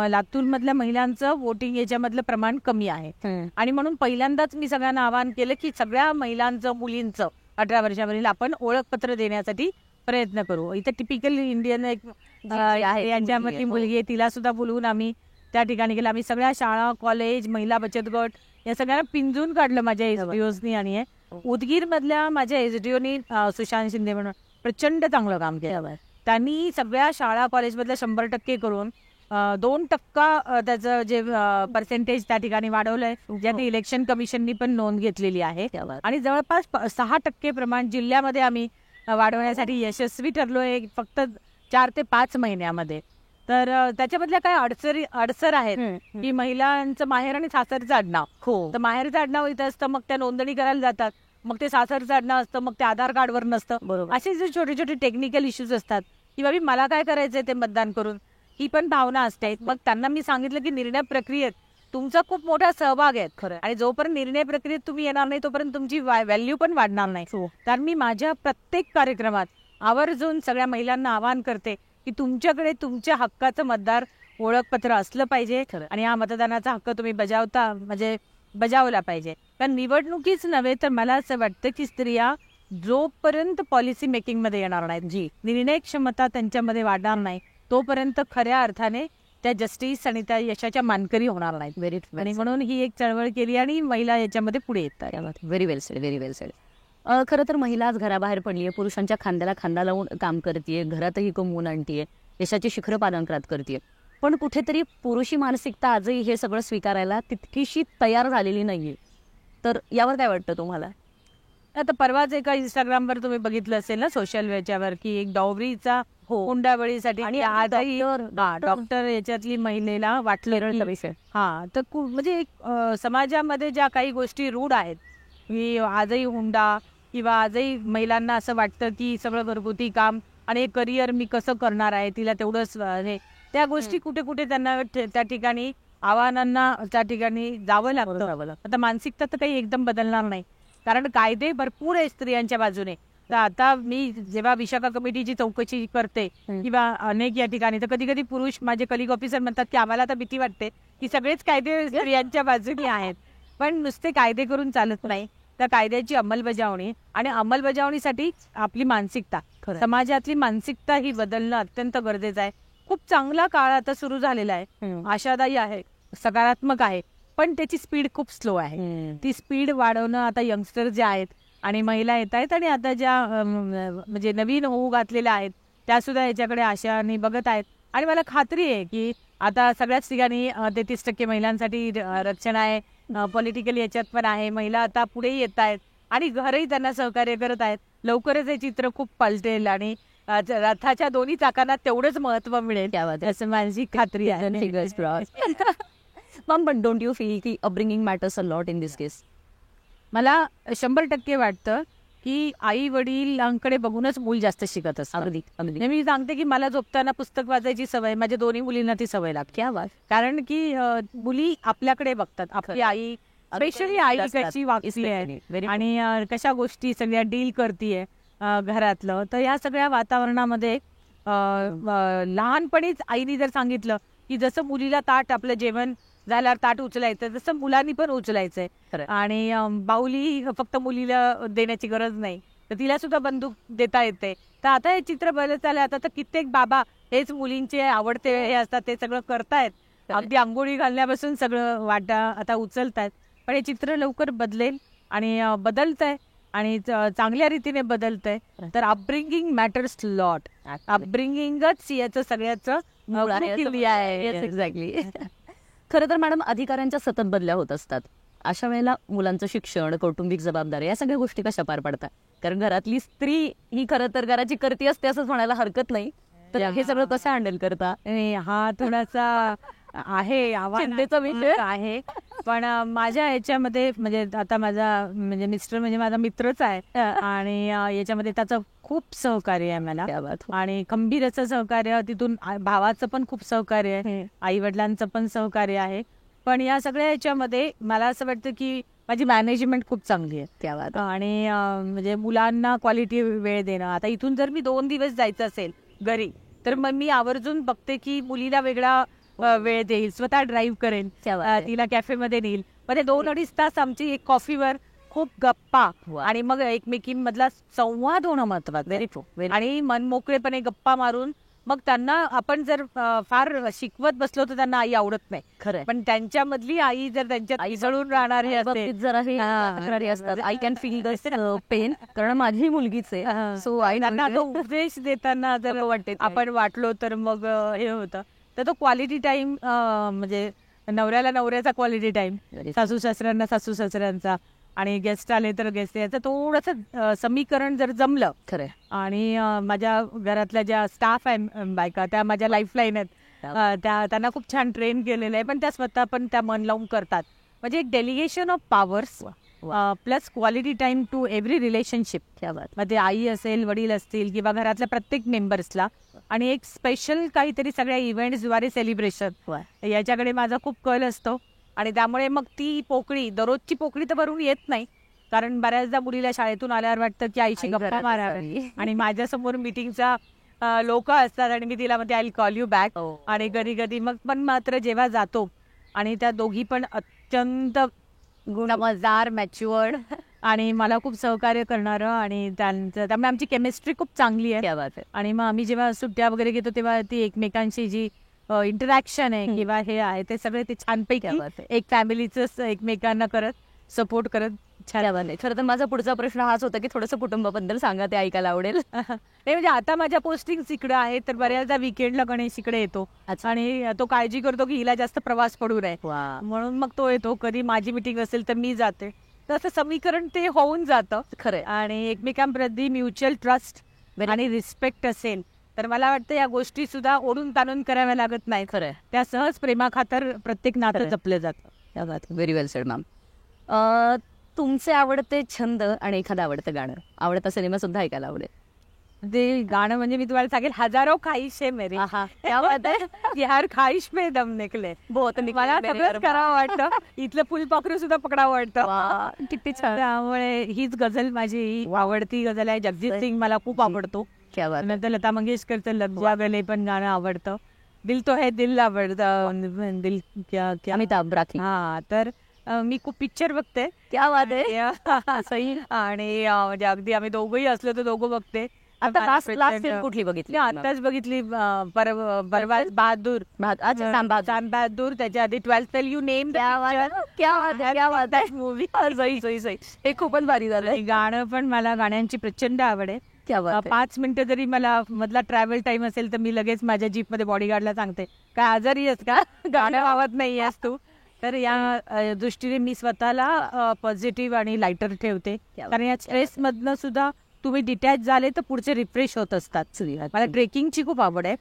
लातूर मधल्या महिलांचं वोटिंग याच्यामधलं प्रमाण कमी आहे. आणि म्हणून पहिल्यांदाच मी सगळ्यांना आवाहन केलं की सगळ्या महिलांचं, मुलींचं 18 वर्षावरील आपण ओळखपत्र देण्यासाठी प्रयत्न करू. इथं टिपिकल इंडियन एक आहे, यांच्यामधली मुलगी आहे, तिला सुद्धा बोलवून आम्ही त्या ठिकाणी गेलो. आम्ही सगळ्या शाळा, कॉलेज, महिला बचत गट या सगळ्यांना पिंजून काढलं माझ्या एसडीओनी. आणि उदगीर मधल्या माझ्या एसडीओनी सुशांत शिंदे म्हणून प्रचंड चांगलं काम केलं. त्यांनी सगळ्या शाळा कॉलेजमधलं 100% करून 2% त्याचं जे पर्सेंटेज त्या ठिकाणी वाढवलंय, ज्याने इलेक्शन कमिशननी पण नोंद घेतलेली आहे. आणि जवळपास 6% प्रमाण जिल्ह्यामध्ये आम्ही वाढवण्यासाठी यशस्वी ठरलोय फक्त 4 ते 5 महिन्यामध्ये. तर त्याच्यामधल्या काय अडसर आहेत की महिलांचं माहेर आणि सासरचं आडनाव. तर माहेरचं आडनाव इथं असतं, मग त्या नोंदणी करायला जातात, मग ते सासरचं आडनाव असतं, मग ते आधार कार्डवर नसतं. असे जे छोटे छोटे टेक्निकल इश्यूज असतात की बाबी मला काय करायचंय ते मतदान करून, ही पण भावना असते. मग त्यांना मी सांगितलं की निर्णय प्रक्रियेत तुमचा खूप मोठा सहभाग आहे खरं, आणि जोपर्यंत निर्णय प्रक्रियेत तुम्ही येणार नाही तोपर्यंत तुमची व्हॅल्यू पण वाढणार नाही. तर मी माझ्या प्रत्येक कार्यक्रमात आवर्जून सगळ्या महिलांना आवाहन करते की तुमच्याकडे तुमच्या हक्काचं मतदार ओळखपत्र असलं पाहिजे आणि हा मतदानाचा हक्क तुम्ही बजावला पाहिजे. कारण निवडणुकीच नव्हे तर मला असं वाटतं की स्त्रिया जोपर्यंत पॉलिसी मेकिंग मध्ये येणार नाहीत, जी निर्णय क्षमता त्यांच्यामध्ये वाढणार नाही, तोपर्यंत खऱ्या अर्थाने त्या जस्टिस आणि त्या यशाच्या मानकरी होणार नाहीत. आणि म्हणून ही एक चळवळ केली आणि महिला याच्यामध्ये पुढे येतात. व्हेरी वेल सेड, व्हेरी वेल सेड. खरं तर महिला आज घराबाहेर पडलीये, पुरुषांच्या खांद्याला खांदा लावून काम करतेय, घरातही कमवून आणतीये, यशाची शिखरं पालंकरात करतेय. पण कुठेतरी पुरुषी मानसिकता आजही हे सगळं स्वीकारायला तितकीशी तयार झालेली नाहीये. तर यावर काय वाटतं तुम्हाला? आता परवाच एका इंस्टाग्रामवर तुम्ही बघितलं असेल ना, सोशल मीडियावर, की एक डॉवरीचा हुंडाबळीसाठी आणि आजही डॉक्टर याच्यातली महिलेला वाटलेला विषय. तर म्हणजे समाजामध्ये ज्या काही गोष्टी रूढ आहेत की आजही हुंडा किंवा आजही महिलांना असं वाटतं की सगळं घरगुती काम आणि करिअर मी कसं करणार आहे, तिला तेवढंच हे, त्या गोष्टी कुठे कुठे त्यांना त्या ठिकाणी आव्हानांना त्या ठिकाणी जावं लागतं. आता मानसिकता तर काही एकदम बदलणार नाही, कारण कायदे भरपूर आहे स्त्रियांच्या बाजूने. तर आता मी जेव्हा विशाखा कमिटीची चौकशी करते किंवा अनेक या ठिकाणी, तर कधी कधी पुरुष माझे कलिग ऑफिसर म्हणतात की आम्हाला तर भीती वाटते की सगळेच कायदे स्त्रियांच्या बाजूने आहेत. पण नुसते कायदे करून चालत नाही, त्या कायद्याची अंमलबजावणी आणि अंमलबजावणीसाठी आपली मानसिकता, समाजातली मानसिकता ही बदलणं अत्यंत गरजेचं आहे. खूप चांगला काळ आता सुरू झालेला आहे, आशादायी आहे, सकारात्मक आहे, पण त्याची स्पीड खूप स्लो आहे. ती स्पीड वाढवणं आता यंगस्टर जे आहेत आणि महिला येत आहेत आणि आता ज्या म्हणजे नवीन होऊ घातलेल्या आहेत त्या सुद्धा याच्याकडे आशाने बघत आहेत. आणि मला खात्री आहे की आता सगळ्याच ठिकाणी 33% महिलांसाठी रक्षण आहे, पॉलिटिकल याच्यात पण आहे. महिला आता पुढे येत आहेत आणि घरही त्यांना सहकार्य करत आहेत. लवकरच हे चित्र खूप पलटेल आणि रथाच्या दोन्ही चाकांना तेवढंच महत्व मिळेल असं माझी खात्री आहे. पण डोंट यू फील की upbringing matters a lot in this case? मला 100% वाटतं की आई वडिलांकडे बघूनच मूल जास्त शिकत असतं. मी सांगते की मला झोपताना पुस्तक वाचायची सवय, माझ्या दोन्ही मुलींना ती सवय लागते. कारण की मुली आपल्याकडे बघतात, आपली आई, स्पेशली आई कशी वागली आहे आणि कशा गोष्टी सगळ्या डील करतीये घरातलं. तर या सगळ्या वातावरणामध्ये लहानपणीच आईने जर सांगितलं की जसं मुलीला ताट, आपलं जेवण झाल्यावर ताट उचलायचं, तसं मुलांनी पण उचलायचंय. आणि बाहुली फक्त मुलीला देण्याची गरज नाही, तर तिला सुद्धा बंदूक देता येते. तर आता हे चित्र बदलत आलं. आता तर कित्येक बाबा हेच मुलींचे आवडते हे असतात, ते सगळं करतायत, अगदी आंघोळी घालण्यापासून सगळं वाटा आता उचलतायत. पण हे चित्र लवकर बदलेल आणि बदलतंय. आणि चांगल्या रीतीने बदलतंय. तर अपब्रिंगिंग मॅटर्स लॉट. अपब्रिंगिंगच याचं सगळ्याचं एक्झॅक्टली. खरं तर मॅडम, अधिकाऱ्यांच्या सतत बदल्या होत असतात. अशा वेळेला मुलांचं शिक्षण, कौटुंबिक जबाबदारी या सगळ्या गोष्टी कशा पार पडतात? कारण घरातली स्त्री ही खरं तर घराची करती असते असंच म्हणायला हरकत नाही. तर हे सगळं कसं हँडल करता? हा थोडासा आहे चिंतेचा विषय आहे. पण माझ्या ह्याच्यामध्ये म्हणजे आता माझा म्हणजे मिस्टर म्हणजे माझा मित्रच आहे आणि याच्यामध्ये त्याचं खूप सहकार्य आहे मला आणि खंबीर असं सहकार्य. तिथून भावाचं पण खूप सहकार्य आहे, आई वडिलांचं पण सहकार्य आहे. पण या सगळ्या ह्याच्यामध्ये मला असं वाटतं की माझी मॅनेजमेंट खूप चांगली आहे आणि म्हणजे मुलांना क्वालिटी वेळ देणं. आता इथून जर मी 2 दिवस जायचं असेल घरी तर मग मी आवर्जून बघते की मुलीला वेगळा वेळ देईल, स्वतः ड्राईव्ह करेन, तिला कॅफेमध्ये नेईल. मग ते 2-2.5 तास आमची एक कॉफीवर खूप गप्पा आणि मग एकमेकींमधला संवाद होणं महत्वाचं आणि मनमोकळेपणे गप्पा मारून मग त्यांना आपण जर फार शिकवत बसलो तर त्यांना आई आवडत नाही. खरं. पण त्यांच्यामधली आई जर त्यांच्यात मिसळून राहणार हे असतात, I can feel the pain, कारण माझी मुलगीच आहे. सो आई त्यांना तो उपदेश देताना जर वाटते आपण वाटलो तर मग हे होतं. तर तो क्वालिटी टाइम म्हणजे नवऱ्याला नवऱ्याचा क्वालिटी टाइम, सासू सासऱ्यांना सासू सासऱ्यांचा आणि गेस्ट आले तर गेस्ट याचं थोडंसं समीकरण जर जमलं खरं. आणि माझ्या घरातल्या ज्या स्टाफ आहे बायका त्या माझ्या लाईफलाईन आहेत, त्यांना खूप छान ट्रेन केलेलं आहे. पण त्या स्वतः पण त्या मन लावून करतात. म्हणजे एक delegation of powers plus quality time to every relationship. मध्ये आई असेल, वडील असतील किंवा घरातल्या प्रत्येक मेंबर्सला आणि एक स्पेशल काहीतरी सगळ्या इव्हेंट्सद्वारे सेलिब्रेशन याच्याकडे माझा खूप कल असतो. आणि त्यामुळे मग ती पोकळी दररोजची पोकळी तर भरून येत नाही, कारण बऱ्याचदा मुलीला शाळेतून आल्यावर वाटतं की आईची गप्पा मारावी आणि माझ्यासमोर मीटिंगचा लोक असतात आणि मी तिला म्हणते I will call you back. आणि कधी कधी मग पण मात्र जेव्हा जातो आणि त्या दोघी पण अत्यंत गुणमजदार, मॅच्युअर्ड आणि मला खूप सहकार्य करणारं आणि त्यांचं, त्यामुळे आमची केमिस्ट्री खूप चांगली आहे. आणि मग आम्ही जेव्हा सुट्ट्या वगैरे घेतो तेव्हा ती एकमेकांशी जी इंटरॅक्शन आहे किंवा हे आहे ते सगळे ते छानपैकी एक फॅमिलीचं एकमेकांना करत सपोर्ट करत छान. खरं तर माझा पुढचा प्रश्न हाच होता की थोडंसं कुटुंबाबद्दल सांगा, ते ऐकायला आवडेल. नाही म्हणजे आता माझ्या पोस्टिंग इकडे आहे तर बऱ्याचदा विकेंडला गणेश इकडे येतो आणि तो काळजी करतो की हिला जास्त प्रवास पडू नये म्हणून मग तो येतो. कधी माझी मिटिंग असेल तर मी जाते. तसं समीकरण ते होऊन जातं खरं. आणि एकमेकांप्रती म्युच्युअल ट्रस्ट आणि रिस्पेक्ट असेल तर मला वाटतं या गोष्टी सुद्धा ओढून ताणून कराव्या लागत नाही. खरं. त्या सहज प्रेमाखातर प्रत्येक नातं जपलं जातं. व्हेरी वेल सेड मॅम. तुमचे आवडते छंद आणि एखादं आवडतं गाणं, आवडता सिनेमा सुद्धा ऐकायला आवडेल. ते गाणं म्हणजे मी तुम्हाला सांगेल, हजारो ख्वाहिश है मेरी. यार ख्वाहिश पे दम निकले. मला सगळंच करावं वाटतं, इथलं फुलपाखरू सुद्धा पकडावं वाटतं. किती छान. त्यामुळे हीच गझल माझी आवडती गझल आहे. जगजीत सिंग मला खूप आवडतो. नंतर लता मंगेशकरचं लग्वा गले पण गाणं आवडतं. दिल तो है दिल आवडतं. दिल क्या क्या अमिताभ राखी. तर मी खूप पिक्चर बघते. क्या बात आहे. सही. आणि म्हणजे अगदी आम्ही दोघंही असलो तर दोघं बघते. आता कुठली बघितली? आताच बघितली बहादूर. शाम बहादूर. त्याच्या आधी 12th fail you name. Movie हे खूपच भारी झालं. गाणं पण मला गाण्यांची प्रचंड आवड आहे. 5 मिनिटं जरी मला मधला ट्रॅव्हल टाइम असेल तर मी लगेच माझ्या जीप मध्ये बॉडीगार्डला सांगते, काय आजारी आहेस का, गाणं गावत नाही आहेस तू. तर या दृष्टीने मी स्वतःला पॉझिटिव्ह आणि लायटर ठेवते. कारण या स्ट्रेस मधनं सुद्धा तुम्ही डिटॅच झाले तर पुढचे रिफ्रेश होत असतात. मला ट्रेकिंगची खूप आवड आहे.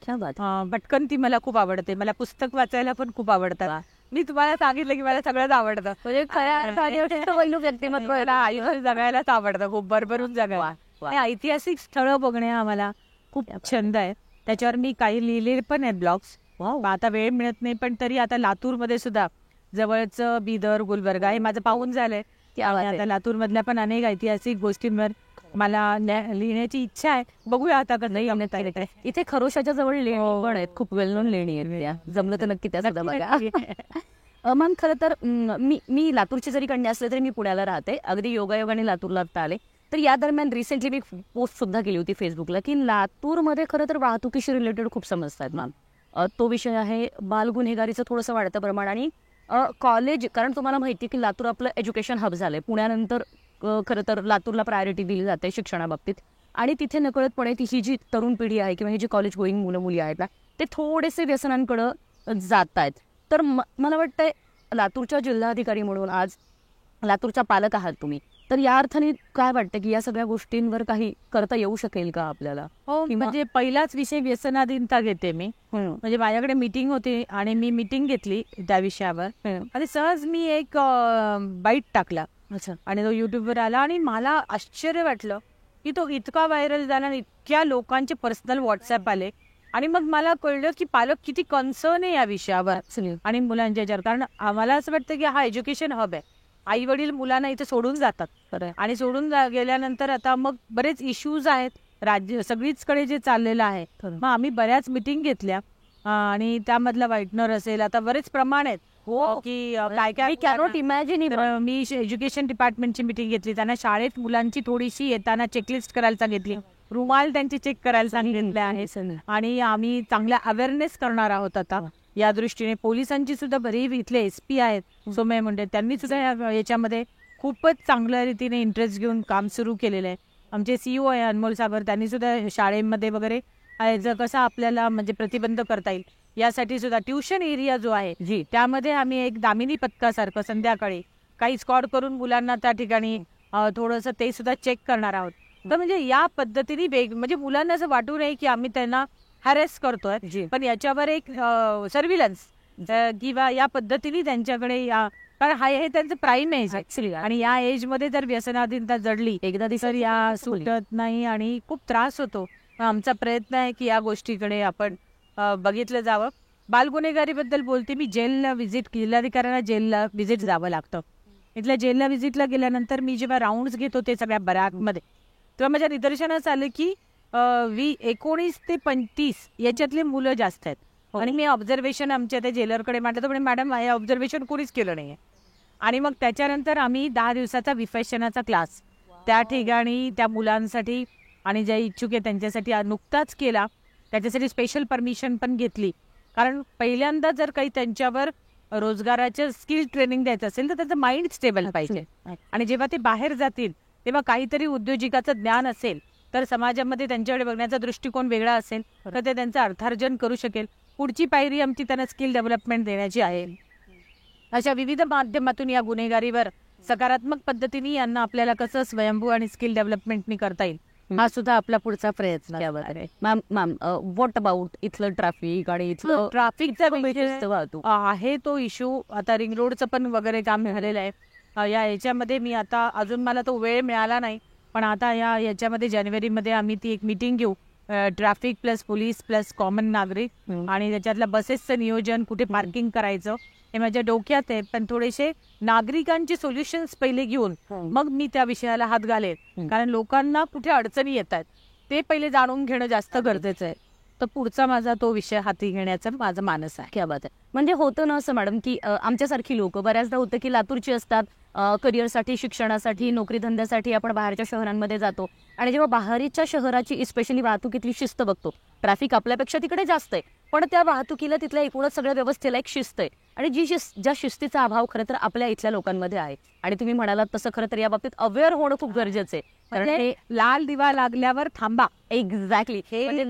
भटकन ती मला खूप आवडते. मला पुस्तक वाचायला पण खूप आवडतात. मी तुम्हाला सांगितलं की मला सगळंच आवडतं. म्हणजे व्यक्तिमत्व आयुष्य जगायलाच आवडतं, खूप भरभरून जगायला. ऐतिहासिक स्थळं बघणे हा मला खूप छंद आहे. त्याच्यावर मी काही लिहिले पण आहेत ब्लॉग्स. आता वेळ मिळत नाही पण तरी आता लातूरमध्ये सुद्धा जवळचं बिदर, गुलबर्गा हे माझं पाहून झालंय. आता लातूर मधल्या पण अनेक ऐतिहासिक गोष्टींवर मला लिहिण्याची इच्छा आहे. बघूया आता नाही जमण्यात आहे. इथे खरोशाच्या जवळ लेणी पण आहेत, खूप वेल नोन लेणी आहेत. जमलं तर नक्की त्या सुद्धा बघा. मॅम खरं तर मी लातूरची जरी कन्या असले तरी मी पुण्याला राहते. अगदी योगायोगाने लातूरला आता आले. तर या दरम्यान रिसेंटली मी पोस्ट सुद्धा केली होती फेसबुकला की लातूरमध्ये खरं तर वाहतुकीशी रिलेटेड खूप समजतात मॅम. तो विषय आहे बाल गुन्हेगारीचं थोडंसं वाढतं प्रमाण आणि कॉलेज. कारण तुम्हाला माहिती की लातूर आपलं एज्युकेशन हब झालंय. पुण्यानंतर खरं तर लातूरला प्रायोरिटी दिली जाते शिक्षणाबाबतीत, आणि तिथे नकळतपणे ती ही जी तरुण पिढी आहे किंवा ही जी कॉलेज गोईंग मुलं मुली आहेत ना, ते थोडेसे व्यसनांकडं जात आहेत. तर मला वाटतंय लातूरच्या जिल्हाधिकारी म्हणून आज लातूरचा पालक आहात तुम्ही, तर या अर्थाने काय वाटतं की या सगळ्या गोष्टींवर काही करता येऊ शकेल का आपल्याला? हो, म्हणजे पहिलाच विषय व्यसनाधीनता घेते मी. म्हणजे माझ्याकडे मीटिंग होती आणि मी मीटिंग घेतली त्या विषयावर आणि सहज मी एक बाईट टाकला आणि तो युट्यूबवर आला आणि मला आश्चर्य वाटलं की तो इतका व्हायरल झाला आणि इतक्या लोकांचे पर्सनल व्हॉट्सअप आले आणि मग मला कळलं की पालक किती कन्सर्न आहे या विषयावर आणि मुलांच्या याच्यावर. कारण आम्हाला असं वाटतं की हा एज्युकेशन हब आहे. आई वडील मुलांना इथे सोडून जातात आणि सोडून गेल्यानंतर आता मग बरेच इश्यूज आहेत राज्य सगळीचकडे जे चाललेलं आहे. मग आम्ही बऱ्याच मिटिंग घेतल्या आणि त्यामधला व्हाईटनर असेल, आता बरेच प्रमाण आहेत की काय काय कॅनॉट इमॅजिन. मी एज्युकेशन डिपार्टमेंटची मिटिंग घेतली, त्यांना शाळेत मुलांची थोडीशी येताना चेकलिस्ट करायला सांगितली, रुमाल त्यांची चेक करायला सांगितले आहे आणि आम्ही चांगला अवेअरनेस करणार आहोत आता या दृष्टीने. पोलिसांची सुद्धा बरी इथले SP आहेत सोमय मुंडे, त्यांनी सुद्धा याच्यामध्ये खूपच चांगल्या रीतीने इंटरेस्ट घेऊन काम सुरू केलेलं आहे. आमचे CEO आहे अनमोल सागर, त्यांनी सुद्धा शाळेमध्ये वगैरे कसं आपल्याला म्हणजे प्रतिबंध करता येईल यासाठी सुद्धा ट्युशन एरिया जो आहे त्यामध्ये आम्ही एक दामिनी पथकासारखं संध्याकाळी काही स्कॉड करून मुलांना त्या ठिकाणी थोडंसं ते सुद्धा चेक करणार आहोत. तर म्हणजे या पद्धतीने म्हणजे मुलांना असं वाटू नये की आम्ही त्यांना हॅरेस करतोय, पण याच्यावर एक सर्व्हिलन्स किंवा या पद्धतीने त्यांच्याकडे कारण हा हे त्यांचं प्राईम एज आहे आणि या एज मध्ये जर व्यसनाधीनता जडली एकदा तर या सुटत नाही आणि खूप त्रास होतो. आमचा प्रयत्न आहे की या गोष्टीकडे आपण बघितलं जावं. बालगुन्हेगारीबद्दल बोलते मी. जेलला व्हिजिट, जिल्हाधिकाऱ्यांना जेलला व्हिजिट जावं लागतं. इथल्या जेलला व्हिजिटला गेल्यानंतर मी जेव्हा राऊंड घेत होते सगळ्या बराकमध्ये, तेव्हा माझ्या निदर्शनास आलं की 19 ते 35 याच्यातले मुलं जास्त आहेत. आणि मी ऑब्झर्वेशन आमच्या त्या जेलरकडे मांडलं तर मॅडम हे ऑब्झर्वेशन कोणीच केलं नाहीये. आणि मग त्याच्यानंतर आम्ही 10 दिवसाचा विफॅशनाचा क्लास त्या ठिकाणी त्या मुलांसाठी आणि ज्या इच्छुक आहे त्यांच्यासाठी नुकताच केला. त्याच्यासाठी स्पेशल परमिशन पण घेतली, कारण पहिल्यांदा जर काही त्यांच्यावर रोजगाराचं स्किल ट्रेनिंग द्यायचं असेल तर त्याचं माइंड स्टेबल पाहिजे आणि जेव्हा ते बाहेर जातील तेव्हा काहीतरी उद्योजिकाचं ज्ञान असेल तर समाजामध्ये त्यांच्याकडे बघण्याचा दृष्टिकोन वेगळा असेल तर ते त्यांचं अर्थार्जन करू शकेल. पुढची पायरी आमची त्यांना स्किल डेव्हलपमेंट देण्याची आहे. अशा विविध माध्यमातून या गुन्हेगारीवर सकारात्मक पद्धतीने यांना आपल्याला कसं स्वयंभू आणि स्किल डेव्हलपमेंटनी करता येईल हा सुद्धा आपला पुढचा प्रयत्न आहे. मॅम व्हॉट अबाउट इथलं ट्रॅफिक आणि इथलं ट्रॅफिकचा आहे तो इश्यू. आता रिंग रोडचं पण वगैरे काम झालेलं आहे. याच्यामध्ये मी आता अजून मला तो वेळ मिळाला नाही, पण आता याच्यामध्ये जानेवारीमध्ये आम्ही ती एक मीटिंग घेऊ, traffic plus police plus common नागरिक, आणि त्याच्यातल्या बसेसचं नियोजन, कुठे पार्किंग करायचं हे माझ्या डोक्यात आहे. पण थोडेसे नागरिकांचे सोल्युशन्स पहिले घेऊन मग मी त्या विषयाला हात घालेन, कारण लोकांना कुठे अडचणी येत आहेत ते पहिले जाणून घेणं जास्त गरजेचं आहे. तर पुढचा माझा तो विषय हाती घेण्याचा माझा मानस आहे. क्या बात आहे. म्हणजे होतं ना असं मॅडम की आमच्यासारखी लोक बऱ्याचदा होतं की लातूरची असतात, करिअरसाठी, शिक्षणासाठी, नोकरी धंद्यासाठी आपण बाहेरच्या शहरांमध्ये जातो आणि जेव्हा बाहेरच्या शहराची स्पेशली वाहतुकीतली शिस्त बघतो, ट्रॅफिक आपल्यापेक्षा तिकडे जास्त आहे, पण त्या वाहतुकीला तिथल्या एकूणच सगळ्या व्यवस्थेला एक शिस्त आहे आणि ज्या शिस्तीचा अभाव खरं तर आपल्या इथल्या लोकांमध्ये आहे. आणि तुम्ही म्हणालात तसं खरं तर या बाबतीत अवेअर होणं खूप गरजेचं आहे. कारण हे लाल दिवा लागल्यावर थांबा. एक्झॅक्टली. हे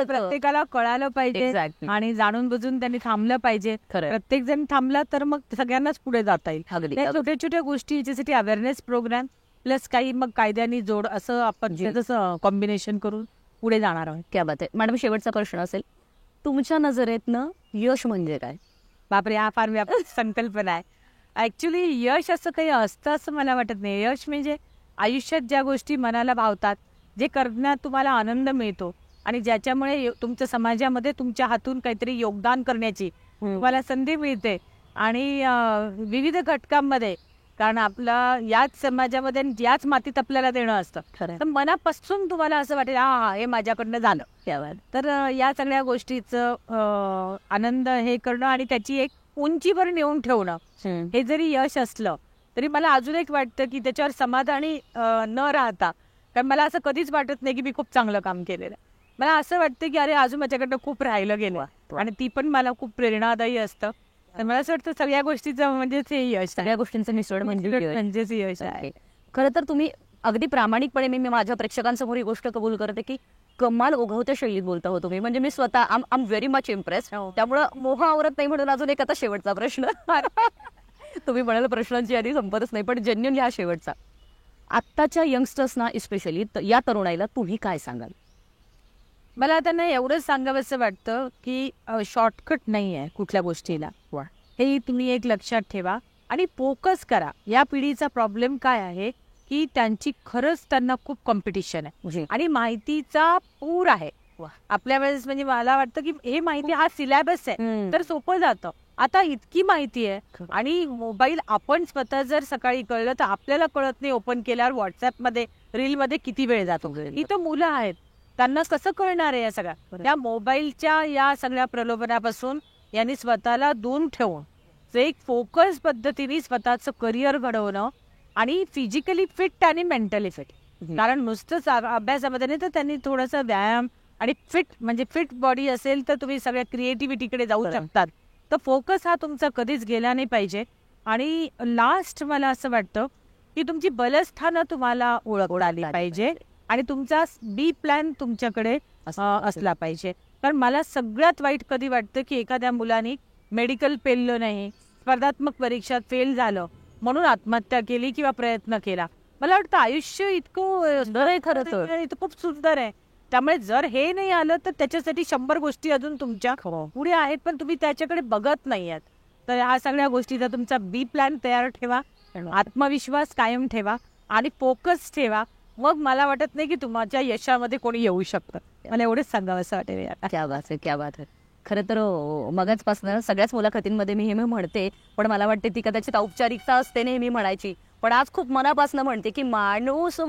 प्रत्येकाला कळालं पाहिजे आणि जाणून बुजून त्यांनी थांबलं पाहिजे. प्रत्येक जण थांबला तर मग सगळ्यांनाच पुढे जाता येईल. छोट्या छोट्या गोष्टी याच्यासाठी अवेअरनेस प्रोग्राम प्लस काही मग कायद्यानी जोड असं आपण जसं कॉम्बिनेशन करून पुढे जाणार आहोत. क्या बात आहे. मॅडम शेवटचा प्रश्न असेल, तुमच्या नजरेतनं यश म्हणजे काय? बापरे, हा फार व्यापक संकल्पना आहे. ऍक्च्युली यश असं काही असतं असं मला वाटत नाही. यश म्हणजे आयुष्यात ज्या गोष्टी मनाला भावतात, जे करण्यात तुम्हाला आनंद मिळतो आणि ज्याच्यामुळे तुमच्या समाजामध्ये तुमच्या हातून काहीतरी योगदान करण्याची तुम्हाला संधी मिळते आणि विविध घटकांमध्ये, कारण आपला याच समाजामध्ये याच मातीत आपल्याला देणं असतं. तर मनापासून तुम्हाला असं वाटेल हा हे माझ्याकडनं झालं, तर या सगळ्या गोष्टीचं आनंद हे करणं आणि त्याची एक उंचीवर नेऊन ठेवणं हे जरी यश असलं तरी मला अजून एक वाटतं की त्याच्यावर समाधानी न राहता, कारण मला असं कधीच वाटत नाही की मी खूप चांगलं काम केलेलं. मला असं वाटतं की अरे अजून माझ्याकडनं खूप राहिलं गेलं आणि ती पण मला खूप प्रेरणादायी असतं. तर मला असं वाटतं सगळ्या गोष्टीचं म्हणजेच हे यश, सगळ्या गोष्टींचं मिसळ म्हणजेच यश आहे. खरं तर तुम्ही अगदी प्रामाणिकपणे मी माझ्या प्रेक्षकांसमोर ही गोष्ट कबूल करते की कमाल ओघवत्या शैलीत बोलता हो तुम्ही. म्हणजे मी स्वतः आम व्हेरी मच इम्प्रेस. त्यामुळं मोह आवरत नाही म्हणून अजून एक आता शेवटचा प्रश्न. तुम्ही म्हणाल प्रश्नांची यादी संपतच नाही, पण जेन्युअनली हा शेवटचा. आत्ताच्या यंगस्टर्सना स्पेशली या तरुणाईला तुम्ही काय सांगाल? मला त्यांना एवढंच सांगावंसं वाटतं की शॉर्टकट नाही आहे कुठल्या गोष्टीला. हे तुम्ही एक लक्षात ठेवा आणि फोकस करा. या पिढीचा प्रॉब्लेम काय आहे की त्यांची खरंच त्यांना खूप कॉम्पिटिशन आहे आणि माहितीचा पूर आहे. आपल्या वेळेस म्हणजे मला वाटतं की हे माहिती हा सिलेबस आहे तर सोपं जातं. आता इतकी माहिती आहे आणि मोबाईल आपण स्वतः जर सकाळी कळलं तर आपल्याला कळत नाही ओपन केल्यावर व्हॉट्सअपमध्ये रीलमध्ये किती वेळ जातो. इथं मुलं आहेत त्यांना कसं कळणार आहे या सगळ्या. या मोबाईलच्या या सगळ्या प्रलोभनापासून यांनी स्वतःला दूर ठेवून एक फोकस पद्धतीने स्वतःचं करिअर घडवणं आणि फिजिकली फिट आणि मेंटली फिट. कारण नुसतंच अभ्यासामध्ये नाही तर त्यांनी थोडासा व्यायाम आणि फिट बॉडी असेल तर तुम्ही सगळ्या क्रिएटिव्हिटीकडे जाऊ शकतात. तर फोकस हा तुमचा कधीच गेला नाही पाहिजे. आणि लास्ट मला असं वाटतं की तुमची बलस्थानं तुम्हाला ओळखली पाहिजे आणि तुमचा बी प्लॅन तुमच्याकडे असला पाहिजे. कारण मला सगळ्यात वाईट कधी वाटतं की एखाद्या मुलाने मेडिकल पेललं नाही, स्पर्धात्मक परीक्षात फेल झालं म्हणून आत्महत्या केली किंवा प्रयत्न केला. मला वाटतं आयुष्य इतकं सुंदर आहे, खरं तर इतकं खूप सुंदर आहे. त्यामुळे जर हे नाही आलं तर त्याच्यासाठी 100 गोष्टी अजून तुमच्या पुढे आहेत पण तुम्ही त्याच्याकडे बघत नाही आहात. तर ह्या सगळ्या गोष्टीचा तुमचा बी प्लॅन तयार ठेवा, आत्मविश्वास कायम ठेवा आणि फोकस ठेवा. मग मला वाटत नाही की तुमच्या यशामध्ये कोणी येऊ शकतं. मला एवढंच सांगावं असं वाटेल. क्या बात आहे, क्या बात आहे. खरं तर मगाचपासून सगळ्याच मुलाखतींमध्ये मी हे म्हणते, पण मला वाटते ती कदाचित औपचारिकता असते नेहमी म्हणायची, पण आज खूप मनापासून म्हणते की माणूस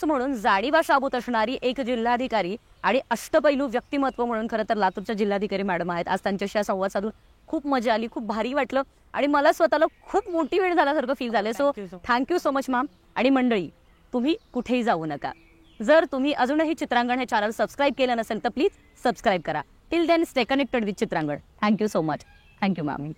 म्हणून जाणीवा शाबूत असणारी एक जिल्हाधिकारी आणि अष्टपैलू व्यक्तिमत्व म्हणून खरं तर लातूरच्या जिल्हाधिकारी मॅडम आहेत. आज त्यांच्याशी संवाद साधून खूप मजा आली, खूप भारी वाटलं आणि मला स्वतःला खूप मोटिवेट झाल्यासारखं फील झालं. So thank you so much ma'am. आणि मंडळी, तुम्ही कुठेही जाऊ नका. जर तुम्ही अजूनही चित्रांगण हे चॅनल सबस्क्राईब केलं नसेल तर प्लीज सबस्क्राईब करा. Till then stay connected with Chitrangan. Thank you so much. Thank you ma'am.